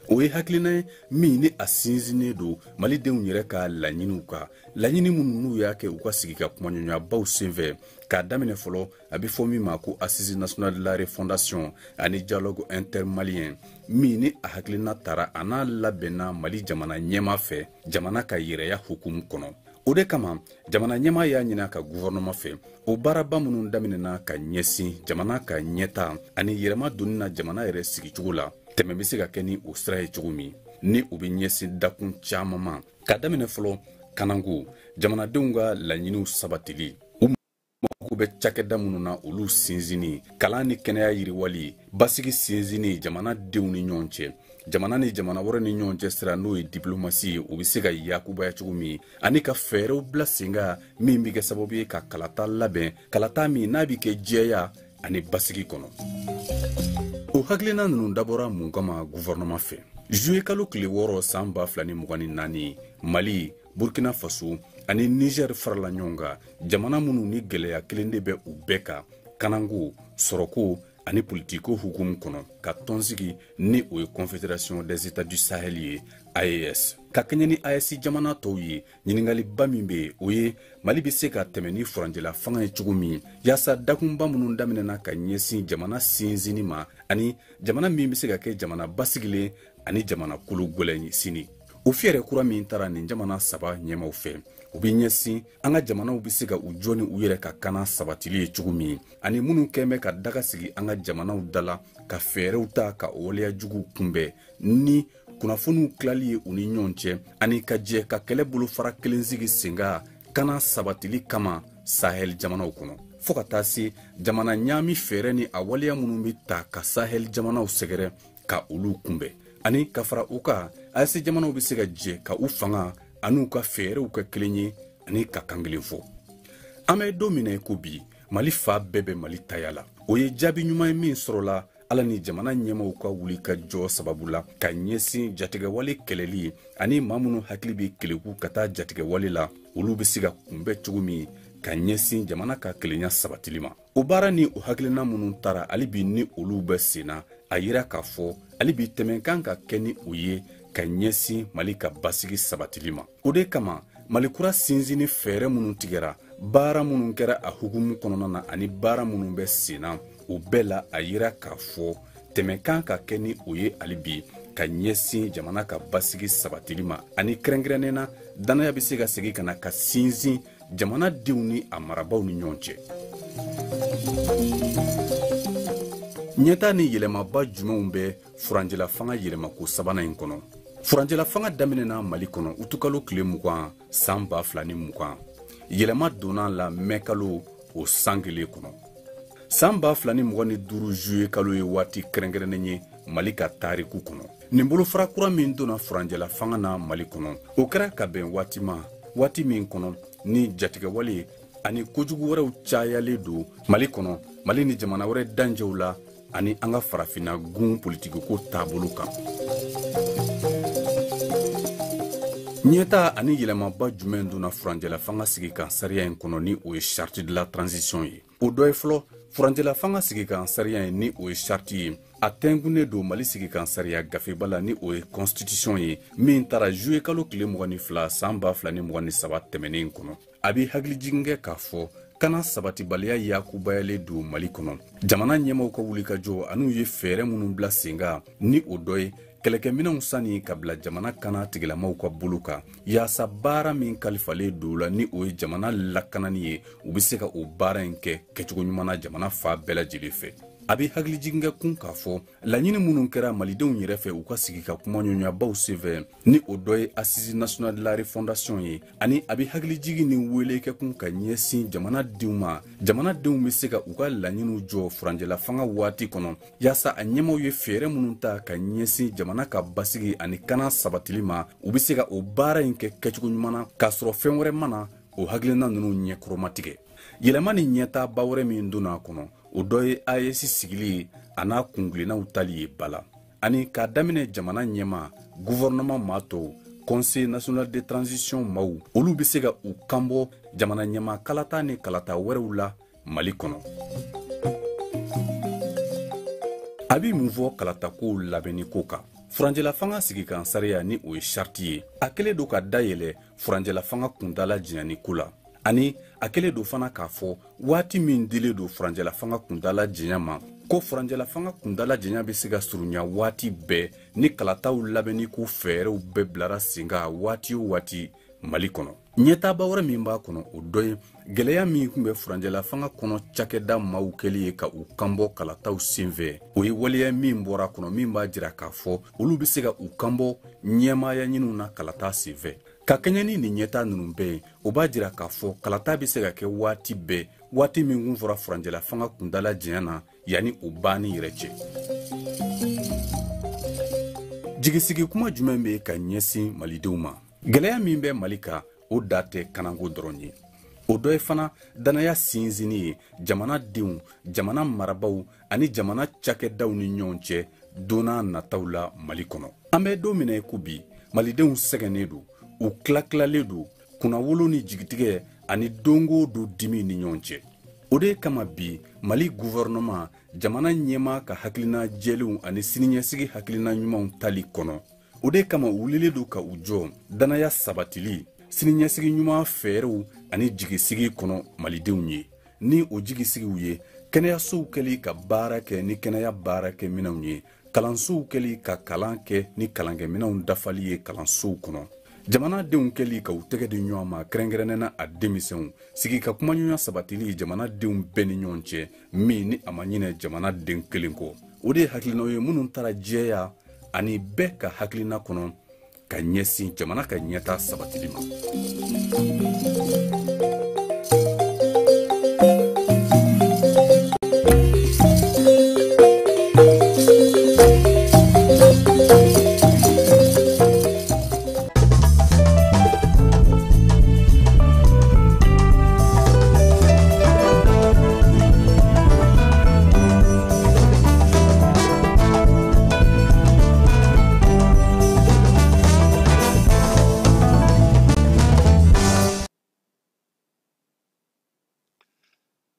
o ye hakilina ye min ni a sinsinnen don malidenw yɛrɛ ka laɲiniw kan laɲini minnu n'u y'a kɛ u ka sigi ka kumaɲɔgɔnyabaw senfɛ k'a daminɛ fɔlɔ a bɛ fɔ min ma ko assise nationale de la refondation ani dialogue intermalien min ni a hakilina tara a n'a labɛnna Mali jamana ɲɛma fɛ jamana ka yɛrɛya hukumu kɔnɔ o de kama jamana ɲɛma y'a ɲini a ka gouvernement fɛ o baaraba minnu daminɛna ka ɲɛsin jamana ka ɲɛta ani yɛrɛma donni na jamana yɛrɛ sigicogo la tɛmɛ bɛ se ka kɛ ni o sira ye cogo min ni o bɛ ɲɛsin dakun caman ma ka daminɛ fɔlɔ kananko jamanadenw ka laɲiniw sabatili u mako bɛ cakɛda minnu na olu sinsinni kalan ni kɛnɛya yiriwali basigi sinsinni jamanadenw ni ɲɔgɔn cɛ jamana ni jamana wɛrɛ ni ɲɔgɔn cɛ sira n'o ye diplomasi ye o be se ka yakubaya cogo min ani ka fɛɛrɛw bila sen kan min be kɛ sababu ye ka kalata labɛn kalata min n'a be kɛ jɛya ani basigi kɔnɔ. O hakilina nunu dabɔra mun kama gouvernement fɛ. Juillet kalo tile 6 san 2024 Mali, Burkina Faso ani Niger farala ɲɔgɔn kan jamana minnu ni gɛlɛya kelen de bɛ u bɛɛ kan kanango sɔrɔko ani politiko hukumu kɔnɔ ka tɔnsigi ni o ye Confédération des États du Sahel ye AES. Ka kɛɲɛ ni AES jamana tɔw ye ɲiningaliba min be o ye Mali be se ka tɛmɛ ni furanjɛla fanga ye cogo min yaasa dakunba minnu daminɛna ka ɲɛsin jamana sinzini ma ani jamana min be se ka kɛ jamana basigilen ani jamana kolo gwɛlɛn sini. O fɛɛrɛ kura min tara nin jamana saba ɲɛmaw fɛ u be ɲɛsin an ka jamanaw be se ka u jɔ ni u yɛrɛ ka kana sabatili ye cogo min ani minnu kɛn bɛ ka daga sigi an ka jamanaw dala ka fɛɛrɛw ta ka o waleya juguw kunbɛn ni kunnafoniw tilali ye u ni ɲɔgɔn cɛ ani ka jɛ ka kɛlɛ bolofara kelen sigi senga kana sabatili kama Sahel jamanaw kɔnɔ fo ka taa se jamana ɲaami fɛɛrɛ ni a waleya minnu be ta ka Sahel jamanaw sɛgɛrɛ ka olu kunbɛn ani ka fara u ka AES jamanaw be se ka jɛ ka u fanga an'u ka fɛɛrɛw ka kelen ye ani ka kangelen fɔ. An bɛ don minɛ ko bi Mali fa bɛɛ bɛ Mali taya la o ye jaabi ɲuman ye min sɔrɔla ala ni jamana ɲɛmaw ka wuli ka jɔ sababu la ka ɲɛsin jatigɛwale kɛlɛli ani maa minnu hakili bɛ keleku ka taa jatigɛwale la olu bɛ se ka kunbɛn cogo min ka ɲɛsin jamana ka kelenya sabatili ma. O baara ni o hakilina minnu tara hali bi ni olu bɛ senna a yira k'a fɔ hali bi tɛmɛ kan ka kɛ ni o ye ka ɲɛsin Mali ka basigi sabatili ma. O de kama Mali kura sinzini fɛɛrɛ minnu tigɛra baara minnu kɛra a hukumu kɔnɔna na ani baara minnu bɛ senna o bɛɛ la a yira k'a fɔ tɛmɛ kan ka kɛ ni o ye hali bi ka ɲɛsin jamana ka basigi sabatili ma ani kɛrɛnkɛrɛnnena danaya bɛ se ka segin ka na ka sinzin jamana denw ni a marabaw ni ɲɔgɔn cɛ. ɲɛta ni yɛlɛmaba jumɛnw bɛ furanjɛla fanga yɛlɛmako sabanan in kɔnɔ. furanjɛla fanga daminɛna Mali kɔnɔ utukalo tile 20 san 2020 yɛlɛma donna la mɛ kalo o san kelen kɔnɔ. san 2025 juillet kalo ye waati kɛrɛnkɛrɛnnen ye Mali ka tariku kɔnɔ. nin bolofara kura min donna furanjɛla fanga na Mali kɔnɔ o kɛra ka bɛn waati ma waati min kɔnɔ ni jatigɛwale ani kojugu wɛrɛw cayalen don Mali kɔnɔ Mali ni jamana wɛrɛ danjɛw la ani an ka farafina gun politikiko taabolo kan. ɲɛta ani yɛlɛmaba jumɛn donna furanjɛla fanga sigi kan sariya in kɔnɔ ni o ye charte de la transition ye. o dɔ ye fɔlɔ furanjɛla fanga sigi kan sariya ye ni o ye charte ye a tɛnkunnen don Mali sigi kan sariya gafeba la ni o ye constitution ye min tara juillet kalo tile 22 san 2023 tɛmɛnen kɔnɔ. a bɛ hakilijigin kɛ k'a fɔ kana sabatibaliya yakubayalen don Mali kɔnɔ jamana ɲɛmaw ka wulikajɔ an'u ye fɛɛrɛ minnu bila sen kan ni o dɔ ye kɛlɛkɛminɛnw sani ka bila jamana kana tigilamaw ka bolo kan yaasa baara min kalifalen don la ni o ye jamana lakanani ye u bɛ se ka o baara in kɛ kɛcogo ɲuman na jamana fa bɛɛ lajɛlen fɛ. a bɛ hakilijigin kɛ kun k'a fɔ laɲini minnu kɛra malidenw yɛrɛ fɛ u ka sigi ka kuma ɲɔɲɔbaw senfɛ ni o dɔ ye assise nationale de la refondation ye ani a bɛ hakilijigin ni wele kɛ kun ka ɲɛsin jamanadenw ma jamanadenw bɛ se ka u ka laɲiniw jɔ furanjɛla fanga waati kɔnɔ yaasa a ɲɛmaw ye fɛɛrɛ minnu ta ka ɲɛsin jamana ka basigi ani kana sabatili ma u bɛ se ka o baara in kɛ kɛcogo ɲuman na k'a sɔrɔ fɛn wɛrɛ mana o hakilina ninnu ɲɛkɔrɔmatigɛ. yɛlɛma ni ɲɛtaba wɛrɛ min donna a kɔnɔ o dɔ ye AES sigili a n'a kungilennaw tali ye bala ani k'a daminɛ jamana ɲɛma gouvernement maa tɔw conseil national de transition maaw olu bɛ se ka u kanbɔ jamana ɲɛma kalata ni kalata wɛrɛw la Mali kɔnɔ. a bɛ mun fɔ kalatakow labɛnni ko kan. furanjɛla fanga sigi kan sariya ni o ye charte ye a kɛlen don ka dayɛlɛ furanjɛla fanga kuntala janyani ko la ani a kɛlen don fana k'a fɔ waati min dilen don furanjɛla fanga kuntala janya ma ko furanjɛla fanga kuntala janya bɛ se ka surunya waati bɛɛ ni kalataw labɛnni ko fɛɛrɛw bɛɛ bilara sen kan waati o waati Mali kɔnɔ. ɲɛtaba wɛrɛ min b'a kɔnɔ o dɔ ye gɛlɛya min tun bɛ furanjɛla fanga kɔnɔ cakɛda maaw kɛli ye ka u kanbɔ kalataw senfɛ o ye waleya min bɔra kɔnɔ min b'a jira k'a fɔ olu bɛ se ka u kanbɔ ɲɛmaaya ɲiniw na kalata senfɛ. ka kɛɲɛ ni nin ɲɛta ninnu bɛɛ ye o b'a jira k'a fɔ kalata bɛ se ka kɛ waati bɛɛ waati min kun fɔra furanjɛla fanga kuntala janya na yanni o banni yɛrɛ cɛ. jigisigi kuma jumɛn bɛ ka ɲɛsin malidenw ma gɛlɛya min bɛ mali kan o da tɛ kanako dɔrɔn ye o dɔ ye fana danaya sinsinni ye jamanadenw jamana marabaw ani jamana cakɛdaw ni ɲɔgɔn cɛ donna nataw la mali kɔnɔ an bɛ don min na ko bi malidenw sɛgɛnnen don u tilatilalen don kunnawolo ni jigitigɛ ani dongo do dimi ni ɲɔgɔn cɛ o de kama bi mali gouvernement jamana ɲɛma ka hakilina jɛlenw ani siniɲɛsigi hakilina ɲumanw tali kɔnɔ o de kama u wulilen don ka u jɔ danaya sabatili siniɲɛsigi ɲuman fɛɛrɛw ani jigisigi kɔnɔ malidenw ye ni o jigisigiw ye kɛnɛyasow kɛli ka baara kɛ ni kɛnɛya baara kɛ minɛnw ye kalansow kɛli ka kalan kɛ ni kalankɛminɛnw dafali ye kalansow kɔnɔ jamanadenw kɛli ka u tɛgɛ di ɲɔgɔn ma kɛrɛnkɛrɛnnena a denmisɛnw sigi ka kumaɲɔgɔnya sabatili jamanadenw bɛɛ ni ɲɔgɔn cɛ min ni a ma ɲinɛ jamanaden kelen kɔ o de ye hakilinaw ye minnu tara jɛya ani bɛɛ ka hakilina kɔnɔ ka ɲɛsin jamana ka ɲɛta sabatili ma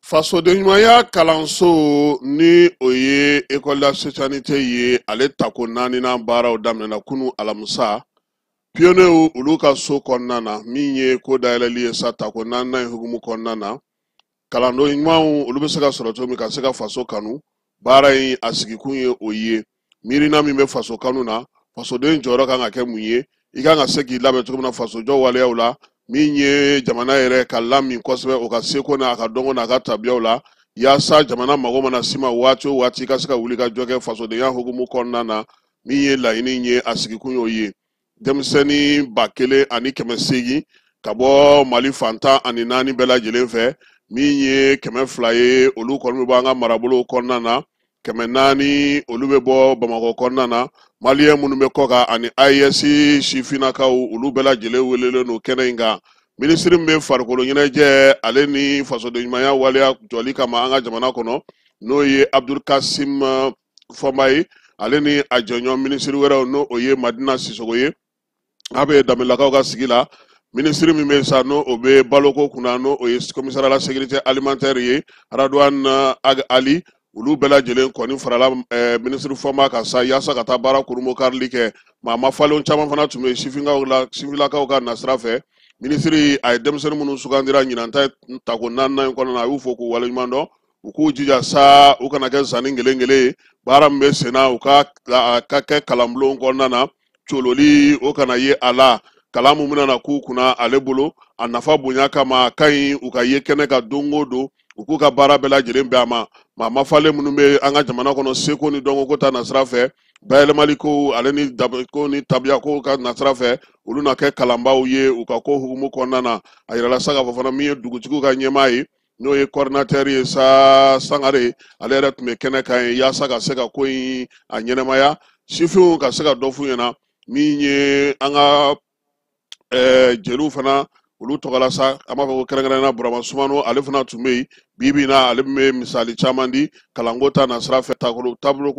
fasodenɲumanya kalanso ni o ye école la spécialité ye ale tako naaninan baaraw daminɛna kunu alamisa pionnew olu ka so kɔnɔna na min ye ko dayɛlɛli ye sa tako naaninan ye hukumu kɔnɔna na kalando ɲumanw olu bɛ se ka sɔrɔ cogo min ka se ka faso kanu baara in a sigikun ye o ye miirina min bɛ faso kanu na fasoden jɔyɔrɔ kan ka kɛ mun ye i kan ka se k'i labɛn cogo min na fasojɔ waleyaw la min ye jamana yɛrɛ ka lamin kosɛbɛ o ka seko n'a ka dɔnko n'a ka tabiyaw la yaasa jamana mago mana sima waati o waati ka se ka wuli ka jɔ kɛ fasodenya hukumu kɔnɔna na min ye laɲini ye a sigikun y'o ye denmisɛnnin 1,800 ka bɔ mali fantan ani 4 bɛɛ lajɛlen fɛ min ye 200 ye olu kɔni bɛ bɔ an ka marabolo kɔnɔna na 400 olu bɛ bɔ bamakɔ kɔnɔna na maliyɛn minnu bɛ kɔ kan ani AES sifinnakaw olu bɛɛ lajɛlen welelen don kɛnɛ in kan minisiri min bɛ farikolo ɲɛnajɛ ale ni fasodenɲumanya waleya jɔli kama an ka jamana kɔnɔ n'o ye Abdulkasim Fɔnba ye ale ni a jɛɲɔgɔn minisiri wɛrɛw n'o ye Madina Sisogo ye a bɛ Danbɛlɛlakaw ka sigi la minisiri min bɛ sa n'o bɛ baloko kunna n'o ye commissaire à la sécurité alimentaire ye Radwan Ali olu bɛɛ lajɛlen kɔni farala minisiri Fɔnba kan sa yaasa ka taa baara kurumo karili kɛ maa ma falen caman fana tun bɛ sifinnakaw ka nasira fɛ minisiri a ye denmisɛnnin minnu sugandira ɲinan tako naaninan in kɔnɔna na a y'u fɔ k'u waleɲuman dɔn u k'u jija sa u kana kɛ zanni kelen ye baara min bɛ sen na u ka kɛ kalanbulon kɔnɔna na cololi o kana ye a la kalan min bɛna na k'u kunna ale bolo a nafa bonya kama a ka ɲi u ka ye kɛnɛ ka don o don u k'u ka baara bɛɛ lajɛlen bɛn a ma maa ma falen minnu bɛ an ka jamana kɔnɔ seko ni dɔnko ta nasira fɛ bayɛlɛmali ko ale ni ko ni tabiya ko ka nasira fɛ olu na kɛ kalanbaaw ye u ka ko hukumu kɔnɔna na a yirala sa k'a fɔ fana min ye dugutigiw ka ɲɛmaa ye n'o ye coordinateur ye sa Sangare ale yɛrɛ tun bɛ kɛnɛ kan ye yaasa ka se ka ko in a ɲɛnɛmaya sifinw ka se ka dɔ f'u ɲɛna min ye an ka jeliw fana olu tɔgɔla sa an b'a fɔ ko kɛrɛnkɛrɛnnena Burama Sumano ale fana tun bɛ yen bi in na ale bɛ misali caman di kalanko ta nasira fɛ taabolo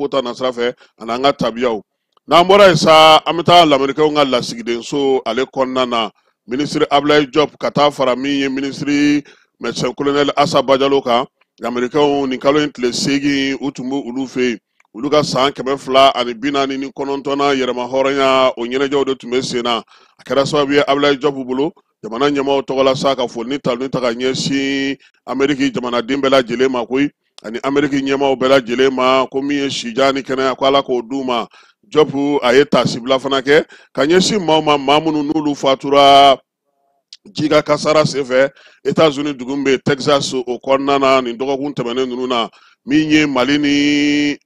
ta nasira fɛ ani an ka tabiyaw n'an bɔra yen sa an bɛ taa lamɛnnikɛnw ka lasigidenso ale kɔnɔna na minisiri Ablaye Diop ka taa fara min ye minisiri médecin colonel Assa Bajalo kan lamɛnnikɛnw nin kalo in tile 8 u tun bɛ olu fɛ yen olu ka san 249 yɛrɛma hɔrɔnya o ɲɛnajɛw de tun bɛ sen na a kɛra sababu ye Ablaye Diop bolo jamana ɲɛmaaw tɔgɔla sa ka foli ni taloni ta ka ɲɛsin Ameriki jamanaden bɛɛ lajɛlen ma koyi ani Ameriki ɲɛmaaw bɛɛ lajɛlen ma ko min ye sija ni kɛnɛya ko Ala k'o d'u ma Diop a ye tasibila fana kɛ ka ɲɛsin maaw ma maa minnu n'olu fatura Jiga kasara senfɛ États-Unis dugu min bɛ Texas o kɔnɔna na nin dɔgɔkun tɛmɛnen ninnu na min ye Mali ni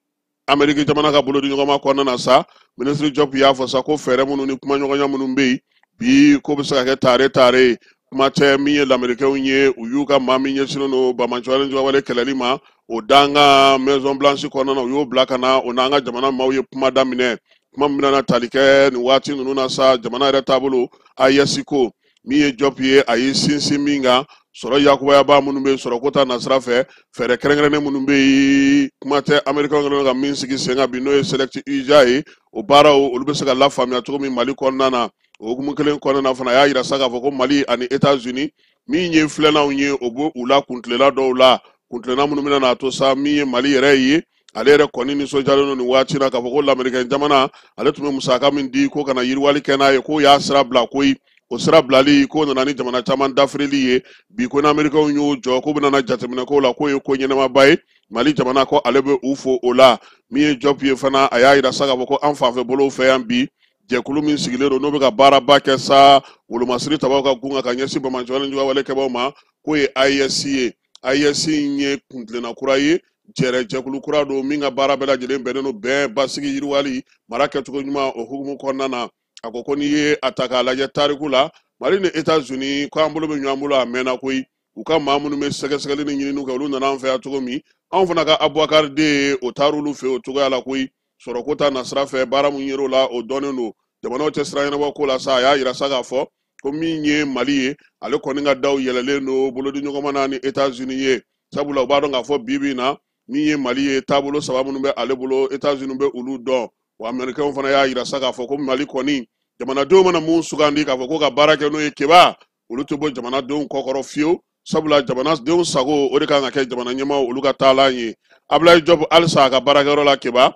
Ameriki jamana ka bolo di ɲɔgɔn ma kɔnɔna na sa minisiri Diop y'a fɔ sa ko fɛɛrɛ minnu ni kumaɲɔgɔnya minnu bɛ yen bi ko bɛ se ka kɛ tare kuma tɛ min ye lamɛnnikɛnw ye u y'u ka maa min ɲɛsinnen don Bamaɲɔgɔn Jawale kɛlɛli ma o d'an ka Maison Blanche kɔnɔna na u y'o bila ka na o n'an ka jamana maaw ye kuma daminɛ kuma min bɛna tali kɛ nin waati ninnu na sa jamana yɛrɛ taabolo IES ko min ye job ye a ye sinsin min kan sɔrɔ yakubaya minnu bɛ sɔrɔ ko ta nasira fɛ fɛɛrɛ kɛrɛnkɛrɛnnen minnu bɛ yen kuma tɛ Américain kɛlen ka min sigi sen kan bi n'o ye Select UJA ye o baaraw olu bɛ se ka lafaamuya cogo min Mali kɔnɔna na o hukumu kelen kɔnɔna na fana a y'a yira sa k'a fɔ ko Mali ani États-Unis min ye filɛlanw ye o b'o u la kuntilela dɔw la kuntilenna minnu bɛna n'a to sa min ye Mali yɛrɛ ye ale yɛrɛ kɔni nisɔndiyalen don nin waati na k'a fɔ ko lamɛrikɛn jamana ale tun bɛ musaka min di ko kana yiriwali kɛ n'a ye ko y'a sira bila koyi o sira bilali ko nana ni jamana caman dafirili ye bi ko n'Américains y'o jɔ ko bɛna jateminɛ ko la k'o ye ko ɲɛnɛmaba ye Mali jamana ko ale bɛ u fo o la min ye job ye fana a y'a yira sa k'a fɔ ko an fanfɛ bolow fɛ yan bi jɛkulu min sigilen don n'o bɛ ka baaraba kɛ sa wolomasiri tabaw ka gun ka ɲɛsin bamananjolen juguwale kɛbaw ma k'o ye IES ye IES ye kuntilenna kura ye jɛkulu kura don min ka baara bɛɛ lajɛlen bɛnnen don bɛn basigi yiriwali mara kɛcogo ɲuman o hukumu kɔnɔna na a ko ko n'i ye a ta k'a lajɛ tariku la Mali ni États-Unis ko an bolo bɛ ɲɔgɔn bolo a mɛnna koyi u ka maa minnu bɛ sɛgɛsɛgɛli ni ɲininiw kɛ olu nana an fɛ yan cogo min anw fana ka Abubakar de o taara olu fɛ o cogoya la koyi sɔrɔ ko ta nasira fɛ baara mun yer'o la o dɔnnen don jamanaw cɛ sira ɲɛnabɔ ko la sa a y'a yira sa k'a fɔ ko min ye Mali ye ale kɔni ka daw yɛlɛlen don bolodi ɲɔgɔnma na ni États-Unis ye sabula u b'a dɔn k'a fɔ bi in na min ye Mali ye taabolo saba minnu bɛ ale bolo États-Unis bɛ olu dɔn wa Américains fana y'a yira sa k'a fɔ ko Mali kɔni jamanadenw mana mun sugandi k'a fɔ ko ka baara kɛ n'o ye keba olu tɛ bɔ jamanadenw kɔkɔrɔ fiyewu sabula jamanadenw sago o de kan ka kɛ jamana ɲɛmaaw olu ka taalan ye Ablaye Diop halisa a ka baarakɛyɔrɔ la keba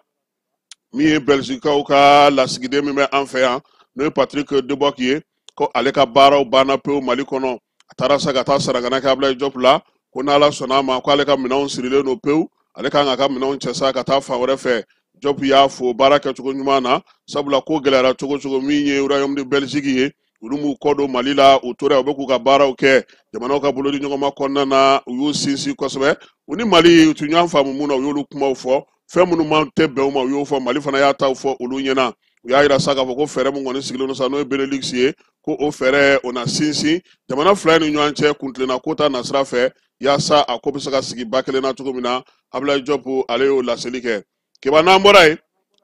min ye Belgicaw ka lasigiden min bɛ an fɛ yan n'o ye Patrick Debock ye ko ale ka baaraw banna pewu Mali kɔnɔ a taara sa ka taa saragana kɛ Ablaye Diop la ko n'Ala sɔnna a ma ko ale ka minɛnw sirilen don pewu ale kan ka minɛnw cɛ sa ka taa fan wɛrɛ fɛ Diop y'a fo baara kɛcogo ɲuman na sabula ko gɛlɛyara cogo cogo min ye Royaume de Belgique ye olu m'u kɔ don Mali la u tora u bɛ k'u ka baaraw kɛ jamanaw ka bolodi ɲɔgɔnma kɔnɔna na u y'u sinsin kosɛbɛ u ni Mali u tun ɲɔgɔn faamu mun na u y'olu kumaw fɔ fɛn minnu man tɛ bɛn u ma u y'o fɔ Mali fana y'a taw fɔ olu ɲɛna u y'a yira sa k'a fɔ ko fɛɛrɛ mun kɔni sigilen don sa n'o ye Benelux ye ko o fɛɛrɛ o na sinsin jamana fila ni ɲɔgɔn cɛ kuntilenna ko ta nasira fɛ yaasa a ko bɛ se ka sigi ba kelen na cogo min na Ablaye Diop ale y'o laseli kɛ keba n'an bɔra yen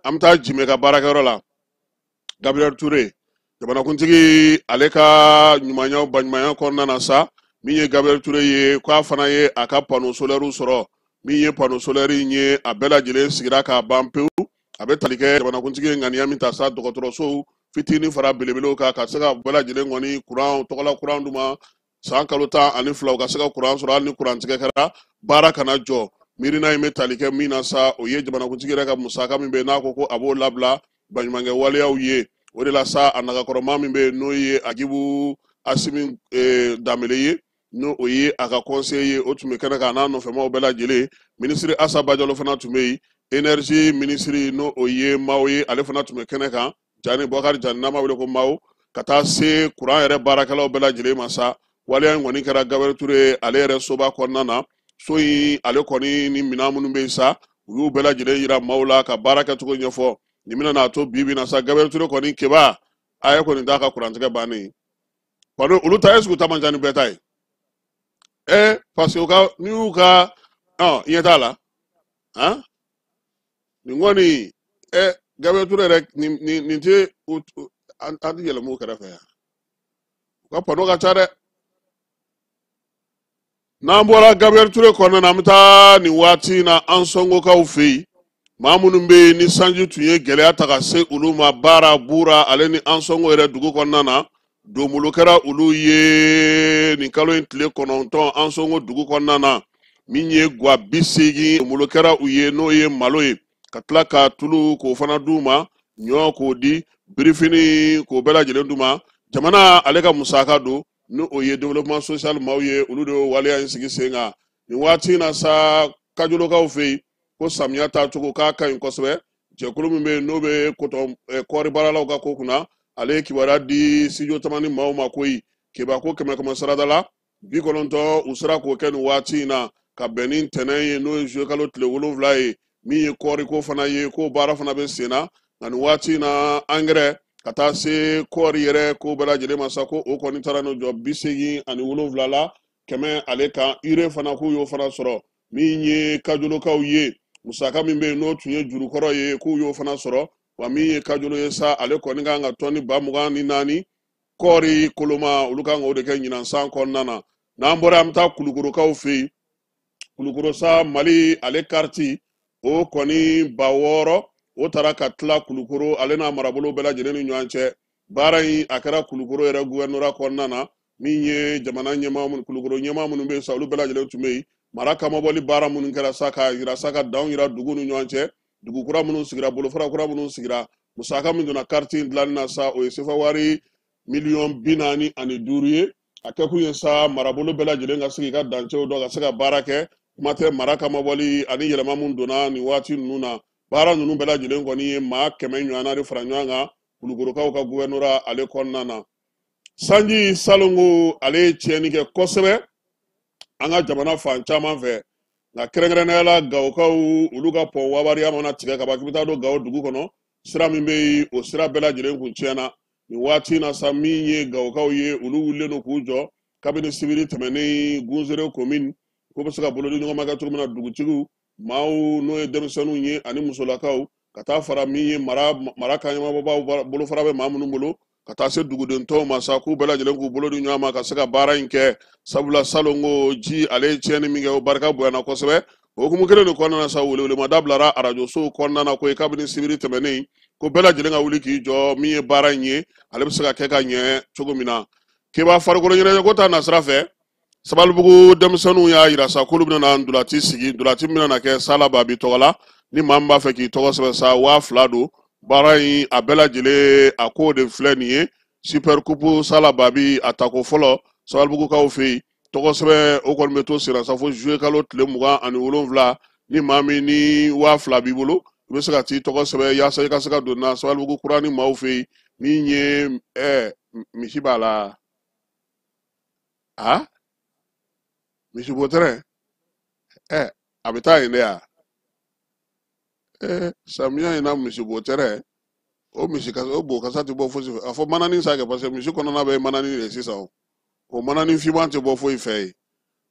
an bɛ taa Jime ka baarakɛyɔrɔ la Gabriel Touré jamanakuntigi ale ka ɲumanya baɲumanya kɔnɔna na sa min ye Gabriel Touré ye k'a fana ye a ka panneau solaire sɔrɔ min ye panneau solaire ye a bɛɛ lajɛlen sigira k'a ban pewu a bɛ tali kɛ jamanakuntigi ye ŋaniya min ta sa dɔgɔtɔrɔsow fitinin fara belebelew kan ka se ka bɛɛ lajɛlen kɔni kuran tɔgɔla kuran d'u ma san kalo 12 u ka se ka kuran sɔrɔ hali ni kuran tigɛ kɛra baara kana jɔ miirina in bɛ tali kɛ min na sa o ye jamanakuntigi yɛrɛ ka musaka min bɛ n'a ko ko a b'o labila baɲumankɛ waleyaw ye o de la sa a nagakɔrɔma min bɛ n'o ye Agibu Asimi Danbele ye n'o o ye a ka conseiller ye o tun bɛ kɛnɛ kan n'a nɔfɛmaw bɛɛ lajɛlen ministre Assa Badialo fana tun bɛ yen énergie ministre n'o o ye Mao ye ale fana tun bɛ kɛnɛ kan Jani Bokari Jani n'an b'a wele ko Mao ka taa se kuran yɛrɛ baarakɛlaw bɛɛ lajɛlen ma sa waleya in kɔni kɛra Gabriel Touré ale yɛrɛ soba kɔnɔna na so in ale kɔni ni minɛn minnu bɛ yen sa u y'u bɛɛ lajɛlen yira maaw la ka baara kɛcogo ɲɛfɔ nin bɛna n'a to bi na sa Gabriel Touré kɔni keba a ye kɔni d'a ka kurantigɛ bannen kɔni olu ta est-ce que u ta man ca ni bɛɛ ta ye parce que u ka n'i y'u ka ɲɛ t'a la nin kɔni Gabriel Touré yɛrɛ nin tɛ an tɛ yɛlɛma u kɛrɛfɛ yan u ka panneau ka ca dɛ n'an bɔra Gabriel Touré kɔnɔna na an bɛ taa nin waati na an sɔngokaw fɛ yen maa minnu bɛ yen ni sanji tun ye gɛlɛya ta ka se olu ma baara bura ale ni an sɔngo yɛrɛ dugu kɔnɔna na donbolo kɛra olu ye nin kalo in tile 9 an sɔngo dugu kɔnɔna na min ye guwa 80 donbolo kɛra u ye n'o ye malo ye ka tila ka tulu k'o fana d'u ma ɲɔ k'o di birifini k'o bɛɛ lajɛlen d'u ma jamana ale ka musaka don ni o ye développement social maaw ye olu de waleya in sigi sen kan nin waati na sa kajolokaw fɛ yen ko samiya taa cogo k'a ka ɲi kosɛbɛ jɛkulu min bɛ yen n'o bɛ kɔɔri baaralaw ka ko kunna ale ye kibaruya di studio tamani maaw ma koyi keba ko 100 sarada la 90 u sera k'o kɛ nin waati in na ka bɛn ni ntɛnɛn ye n'o ye juillet kalo tile 7 ye min ye kɔɔri ko fana ye ko baara fana bɛ sen na nka nin waati in na angɛrɛ ka taa se kɔɔri yɛrɛ ko bɛɛ lajɛlen ma sa ko o kɔni taara n'o jɔ 87 la 100 ale kan urée fana k'u y'o fana sɔrɔ min ye kajolokaw ye musaka min bɛ yen n'o tun ye jurukɔrɔ ye k'u y'o fana sɔrɔ wa min ye kajolo ye sa ale kɔni kan ka tɔni 24 kɔɔri koloma olu kan ka o de kɛ ɲinan san kɔnɔna na n'an bɔra an bɛ taa kulukorokaw fɛ yen kulukoro sa mali ale kariti o kɔni 6000 o taara ka tila kulukoro ale n'a marabolo bɛɛ lajɛlen ni ɲɔgɔn cɛ baara in a kɛra kulukoro yɛrɛ gouvernorat kɔnɔna na min ye jamana ɲɛmaa minnu kulukoro ɲɛmaa minnu bɛ yen sa olu bɛɛ lajɛlen tun bɛ yen mara kamabɔli baara minnu kɛra sa ka yira sa ka danw yira dugu ni ɲɔgɔn cɛ dugu kura minnu sigira bolofara kura minnu sigira musaka min donna kariti in dilanni na sa o ye sefa wari $45 ye a kɛ kun ye sa marabolo bɛɛ lajɛlen ka se k'i ka dancɛw dɔn ka se ka baara kɛ kuma tɛ mara kamabɔli ani yɛlɛma min donna nin waati ninnu na baara ninnu bɛɛ lajɛlen kɔni ye maa 100 ɲɔgɔnna de fara ɲɔgɔn kan kulukorokaw ka gouvernorat ale kɔnɔna na sanji salongo ale ye tiɲɛni kɛ kosɛbɛ an ka jamana fan caman fɛ nka kɛrɛnkɛrɛnnenya la gawokaw olu ka pɔn wabariya mana tigɛ ka ban k'i bɛ taa don gawo dugu kɔnɔ sira min bɛ yen o sira bɛɛ lajɛlen kun tiɲɛna nin waati in na sa min ye gawokaw ye olu wulilen don k'u jɔ kabini sibiri tɛmɛnen gunzere commune ko bɛ se ka bolo di ɲɔgɔn ma kɛ cogo min na dugutigiw maaw n'o ye denmisɛnninw ye ani musolakaw ka taa fara min ye mara kanɲɛmabɔbaw bolofara bɛ maa minnu bolo ka taa se dugudentɔw ma sa k'u bɛɛ lajɛlen k'u bolo di ɲɔgɔn ma ka se ka baara in kɛ sabula salongo ji ale ye tiɲɛni min kɛ o barika bonyana kosɛbɛ o hukumu kelen de kɔnɔna na sa welewelemada bilara arajo sow kɔnɔna na ko ye kabini sibiri tɛmɛnen ko bɛɛ lajɛlen ka wuli k'i jɔ min ye baara in ye ale bɛ se ka kɛ ka ɲɛ cogo min na keba farikolo ɲɛnajɛ ko ta nasira fɛ sabalibugu denmisɛnninw y'a yira sa k'olu bɛna ndulati sigi ndulati min bɛna kɛ sala babi tɔgɔ la ni maa min b'a fɛ k'i tɔgɔ sɛbɛn sa 2000 don baara in a bɛɛ lajɛlen a ko de filɛ nin ye super coupe sala babi a tako fɔlɔ sabalibugukaw fɛ yen tɔgɔ sɛbɛn o kɔni bɛ to senna sa fo juillet kalo tile 27 ni maa min ni 2000 b'i bolo i bɛ se ka t'i tɔgɔ sɛbɛn yaasa i ka se ka don na sabalibugu kura ni maaw fɛ yen min ye misi b'a la a misibotɛrɛ a bɛ taa yen de ya samiya in na misibotɛrɛ o bo kasa tɛ bɔ fosi fɛ a fɔ mananin sa kɛ parce que misi kɔnɔna bɛ mananin de sisan o mananin finman tɛ bɔ foyi fɛ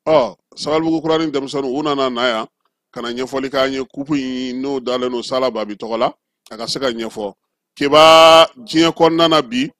yen sabalibugu kura ni denmisɛnninw u nana na yan ka na ɲɛfɔli k'an ye kupu in n'o dalen don sala babi tɔgɔ la a ka se ka ɲɛfɔ keba diɲɛ kɔnɔna na bi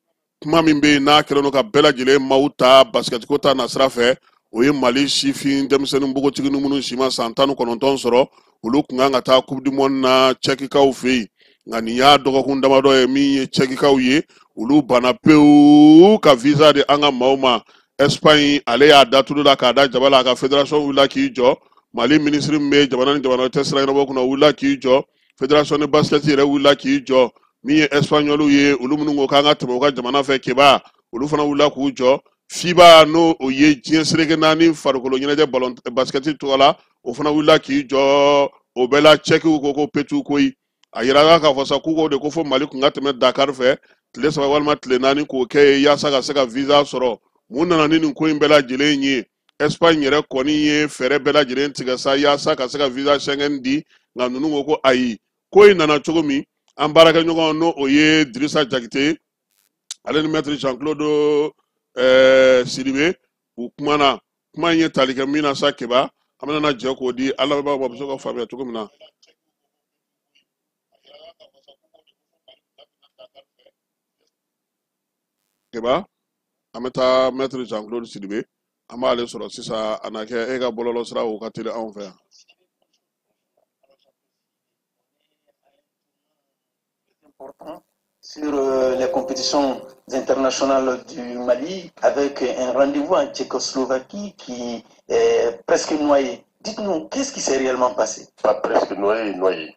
kuma min bɛ yen n'a kɛlen don ka bɛɛ lajɛlen maaw ta basikɛtiko ta nasira fɛ o ye mali sifin denmisɛnnin npogotigi minnu si ma san 19 sɔrɔ olu kun kan ka taa coupe du monde na cɛkikaw fɛ yen nka nin y'a dɔgɔkun damadɔ ye min ye cɛkikaw ye olu banna pewu ka visa de an ka maaw ma Espagne ale y'a datulu la k'a da jaba la a ka fédération wulila k'i jɔ mali ministre min bɛ jamana ni jamana tɛ sira ɲɛnabɔ kunna wulila k'i jɔ fédération de basket yɛrɛ wulila k'i jɔ min ye Espagnol ye olu minnu ko k'an ka tɛmɛ u ka jamana fɛ keba olu fana wulila k'u jɔ FIBA n'o o ye diɲɛ seleke naani farikolo ɲɛnajɛ ballon basket tɔgɔ la o fana wulila k'i jɔ o bɛɛ la cɛkiw ko ko petu koyi a yirala k'a fɔ sa k'u de ko fɔ mali kun ka tɛmɛ Dakar fɛ tile 3 walima tile 4 k'o kɛ ye yaasa ka se ka visa sɔrɔ mun nana ni nin ko in bɛɛ lajɛlen ye Espagne yɛrɛ kɔni ye fɛɛrɛ bɛɛ lajɛlen tigɛ sa yaasa ka se ka visa Schengen di nka ninnu ko ko ayi ko in nana cogo min an baarakɛɲɔgɔn n'o o ye Dirisa Jakite ale ni maître Jean-Claude Sidibe u kumana kuma in ye tali kɛ min na sa keba an bɛna jɛ k'o di ala b'a bɛ se ka faamuya cogo min na keba an bɛ taa maître Jean-Claude Sidibe an b'ale sɔrɔ sisan a na kɛ e ka bɔlɔlɔ sira o ka teli anw fɛ yan sur les compétitions internationales du Mali avec un rendez-vous en Tchécoslovaquie qui est presque noyé. Dites-nous, qu'est-ce qui s'est réellement passé? Pas presque noyé.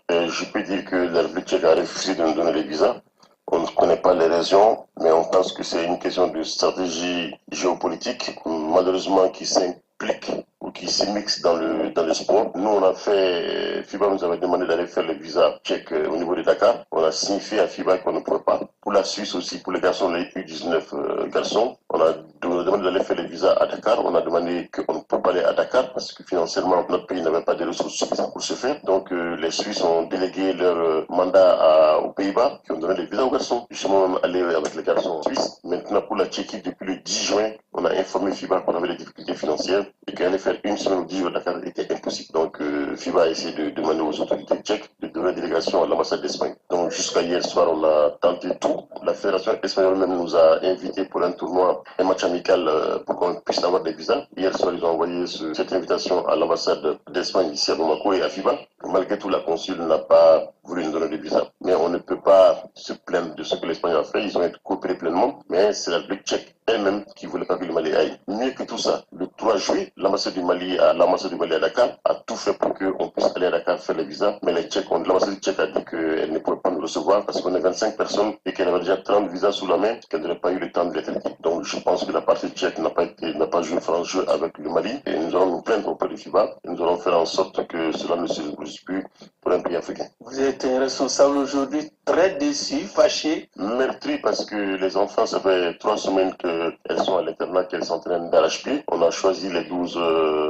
Je peux dire que la République tchèque a refusé de nous donner les visas. On ne connaît pas les raisons, mais on pense que c'est une question de stratégie géopolitique, malheureusement qui s'implique ou qui s'immixe dans le sport. Nous, on a fait, FIBA nous avait demandé d'aller faire le visa tchèque au niveau de Dakar. On a signifié à FIBA qu'on ne pouvait pas. Pour la Suisse aussi, pour les garçons, les U19 garçons, on a demandé d'aller faire le visa à Dakar. On a demandé qu'on ne peut pas aller à Dakar parce que financièrement, notre pays n'avait pas de ressources suffisantes pour se faire. Donc, les Suisses ont délégué leur mandat aux Pays-Bas qui ont donné les visas aux garçons. Justement, on est allé avec les garçons suisses. Maintenant, pour la Tchéquie, depuis le 10 juin, on a informé FIBA qu'on avait des difficultés financières et qu'aller faire une semaine ou 10 jours à Dakar était impossible. Donc, FIBA a essayé de demander aux autorités tchèques de donner une délégation à l'ambassade d'Espagne. Donc, Donc jusqu'à hier soir, on a tenté tout. La fédération espagnole même nous a invités pour un tournoi, un match amical pour qu'on puisse avoir des visas. Hier soir, ils ont envoyé cette invitation à l'ambassade d'Espagne ici à Bamako et à FIBA. Malgré tout, la consul n'a pas voulu nous donner des visas. Mais on ne peut pas se plaindre de ce que l'Espagne a fait. Ils ont coopéré pleinement. Mais c'est la République tchèque elle-même qui ne voulait pas que le Mali aille. Mieux que tout ça, le 3 juillet, l'ambassade du Mali à Dakar a tout fait pour qu'on puisse aller à Dakar faire les visas. Mais les Tchèques, l'ambassade tchèque a dit qu'elle ne pouvait pas nous recevoir parce qu'on est 25 personnes et qu'elle avait déjà 30 visas sous la main, qu'elle n'aurait pas eu le temps de les traiter. Donc je pense que la partie tchèque n'a pas joué franc jeu avec le Mali et nous allons nous plaindre auprès du FIBA et nous allons faire en sorte que cela ne se reproduise plus pour un pays africain. Vous êtes un responsable aujourd'hui très déçu, fâché. Meurtri parce que les enfants, ça fait 3 semaines qu'elles sont à l'internat, qu'elles sont en train d'arracher-pied. On a choisi les 12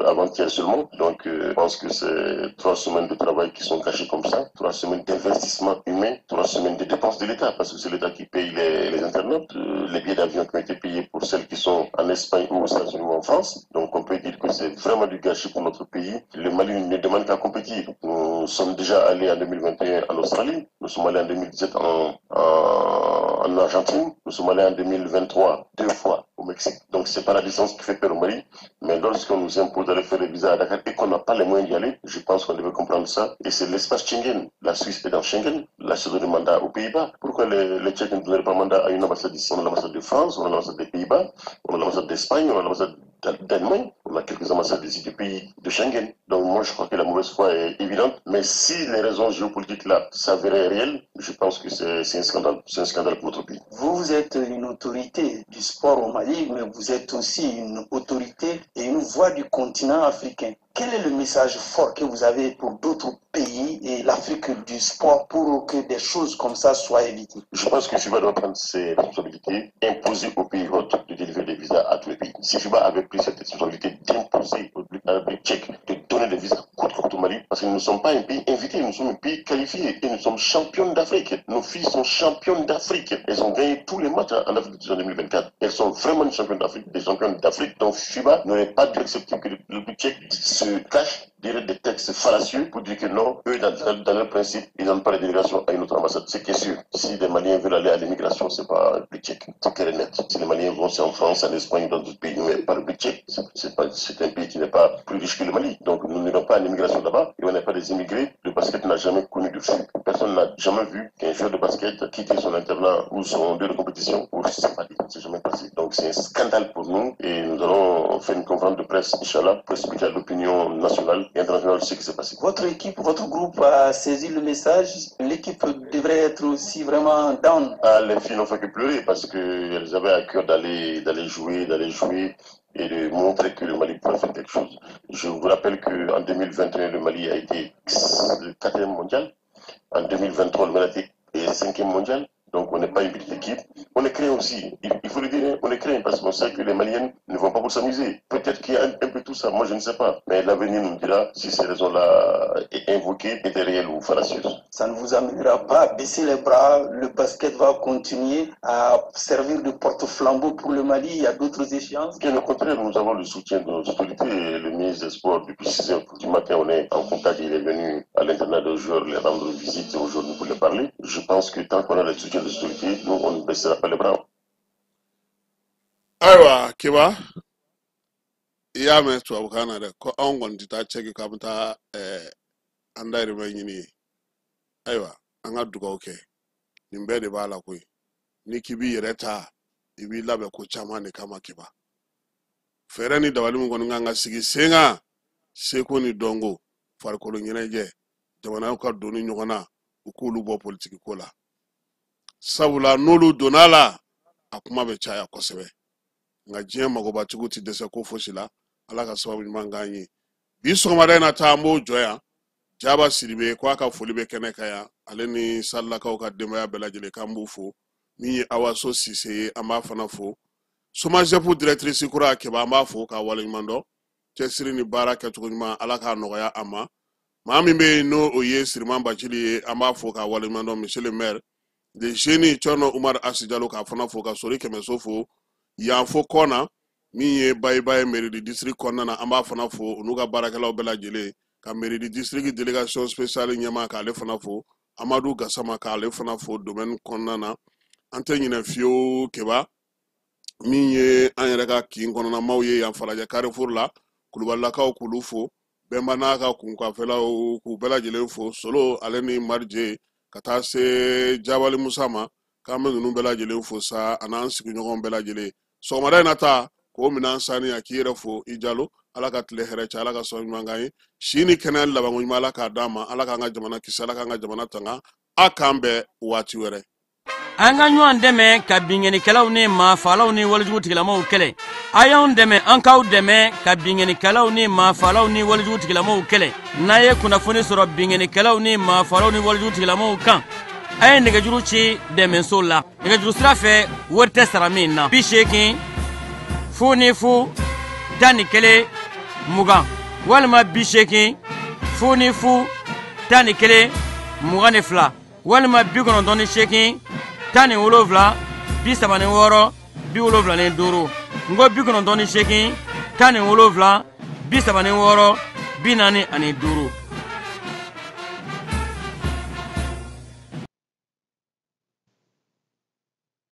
avant-hier seulement. Donc je pense que c'est 3 semaines de travail qui sont cachées comme ça, 3 semaines d'investissement humain, 3 semaines de dépenses de l'État parce que c'est l'État qui paye les internautes, les billets d'avion qui ont été payés pour celles qui sont en Espagne ou aux États-Unis ou en France. Donc on peut dire que c'est vraiment du gâchis pour notre pays. Le Mali ne demande qu'à compétir. Nous sommes déjà allés en 2021 en Australie, nous sommes allés en 2017 en Argentine, nous sommes allés en 2023 2 fois au Mexique. Donc c'est pas la distance qui fait peur au Mali, mais lorsqu'on nous impose d'aller faire les visas à Dakar et qu'on n'a pas les moyens d'y aller, je pense qu'on devait comprendre ça. Et c'est l'espace Schengen. La Suisse est dans Schengen, la Suisse donne mandat aux Pays-Bas. Pourquoi les Tchèques ne donneraient pas mandat à une ambassade ici? On a l'ambassade de France, on a l'ambassade des Pays-Bas, on a l'ambassade d'Espagne, on a l'ambassade d'Allemagne, on a quelques ambassades ici des pays de Schengen. Donc moi je crois que la mauvaise foi est évidente, mais si les raisons géopolitiques là s'avéraient réelles, je pense que c'est un scandale. C'est un scandale pour notre pays. Vous êtes une autorité du sport au Mali, mais vous êtes aussi une autorité et une voix du continent africain. Quel est le message fort que vous avez pour d'autres pays et l'Afrique du sport pour que des choses comme ça soient évitées? Je pense que FIBA doit prendre ses responsabilités, imposer aux pays hôtes de délivrer des visas à tous les pays. Si FIBA avait pris cette responsabilité d'imposer aux Républiques tchèques de donner des visas contre au Mali, parce que nous ne sommes pas un pays invité, nous sommes un pays qualifié et nous sommes champions d'Afrique. Nos filles sont championnes d'Afrique. Elles ont gagné tous les matchs en Afrique en 2024. Elles sont vraiment championnes d'Afrique, des championnes d'Afrique. Donc FIBA n'aurait pas dû accepter que le République tchèque se cache derrière des textes fallacieux pour dire que non, eux, dans leur principe, ils n'ont pas la délégation à une autre ambassade. C'est qui est sûr. Si les Maliens veulent aller à l'immigration, c'est pas le République tchèque. C'est clair et net. Si les Maliens vont, c'est en France, en Espagne, dans d'autres pays, mais pas le République tchèque. C'est un pays qui n'est pas plus riche que le Mali. Donc nous n'irons pas à l'immigration là-bas et on n'est pas des immigrés. Le basket n'a jamais connu de flux. Personne n'a jamais vu qu'un joueur de basket quitte son internat ou son lieu de compétition ou c'est pas dit. C'est jamais passé. Donc c'est un scandale pour nous et nous allons faire une conférence de presse, Inch'Allah, pour expliquer à l'opinion nationale et internationale ce qui s'est passé. Votre équipe, votre groupe a saisi le message. L'équipe devrait être aussi vraiment down. Ah, les filles n'ont fait que pleurer parce qu'elles avaient à cœur d'aller jouer et de montrer que le Mali pouvait faire quelque chose. Je vous rappelle qu'en 2021, le Mali a été le 4e mondial. En 2023, le Mali a été le 5e mondial. Donc on n'est pas une petite équipe. On est craint aussi. Il faut le dire, on est craint parce qu'on sait que les Maliens ne vont pas pour s'amuser. Peut-être qu'il y a un peu tout ça, moi je ne sais pas. Mais l'avenir nous dira si ces raisons-là invoquées étaient réelles ou fallacieuses. Ça ne vous amènera pas à baisser les bras. Le basket va continuer à servir de porte-flambeau pour le Mali. Il y a d'autres échéances. Bien au contraire, nous avons le soutien de nos autorités. Le ministre des Sports, depuis 6 heures du matin, on est en contact. Il est venu à l'internat de joueurs les rendre visite aujourd'hui pour les parler. Je pense que tant qu'on a le soutien de l'autorité, nous, on ne baissera pas les bras. Aiwa, Kiba. Iya me tuwa bukana da ko an gwanti ta ce ka mata an da riba yini. Aiwa, an ga duka oke. Nimbe de bala koi. Ni kibi yereta ibi labe ko chama ne kama Kiba. Fere ni dawali mun gonu nga sigi senga seko ni dongo farkolo nyene je. Jamana ko doni nyogona ukulu bo politique ko la. Sabula nolu donala akuma be chaya kosebe nga jiya magoba tuguti dese ko foshila ala ka sababu manganyi bi sogomada na tambo joya jaba siribe ko aka folibe keneka ya aleni sallaka ka demaya belajele kambu fo mi awaso sise amba fana fo soma jefu directrice kura ke ba mba fo ka walimando tesiri ni baraka tukuma ala ka noya ama mami be no oye sirman bachili amba fo ka walimando monsieur le maire de jeni chono Umar Asidjalo ka fana fo ka sori keme sofo ya fo kona mi bye mairie du district kona na amba fana fo nuga barakala obela jele ka mairie du district délégation spéciale nyama ka le fana fo Amadou Gassama k'ale fana fo domaine kɔnɔna na an tɛ ɲinɛ fiyewu Keba min ye an yɛrɛ ka kin kɔnɔna maaw ye yan Falajɛ Carrefour la Kulubalilakaw k'olu fo Bɛnba n'a ka kunkafɛlaw k'u bɛɛ lajɛlen fo Solo ale ni Marije ka taa se Jabali Musa ma k'an bɛ ninnu bɛɛ lajɛlen fo sa an'an sigiɲɔgɔn bɛɛ lajɛlen sɔgɔmada in na ta k'o minɛn saniya k'i yɛrɛ fo i Jalo Ala ka tile hɛrɛ cɛ Ala ka sɔn ɲuman k'an ye si ni kɛnɛya labanko ɲuman Ala k'a d'an ma Ala k'an ka jamana kisi Ala k'an ka jamana tanga a k'an bɛɛ waati wɛrɛ an ka ɲɔgɔn dɛmɛ ka binkɛnikɛlaw ni maafalaw ni walijugutigilamaw kɛlɛ a y'anw dɛmɛ an k'aw dɛmɛ ka binkɛnikɛlaw ni maafalaw ni walijugutigilamaw kɛlɛ n'a ye kunnafoni sɔrɔ binkɛnikɛlaw ni maafalaw ni walijugutigilamaw kan a ye nɛgɛjuru ci dɛmɛso la nɛgɛjuru sira fɛ wari tɛ sara min na 80 0 11 20 walima 80 0 11 22 walima 98 17 36 75 ngo 98 17 36 45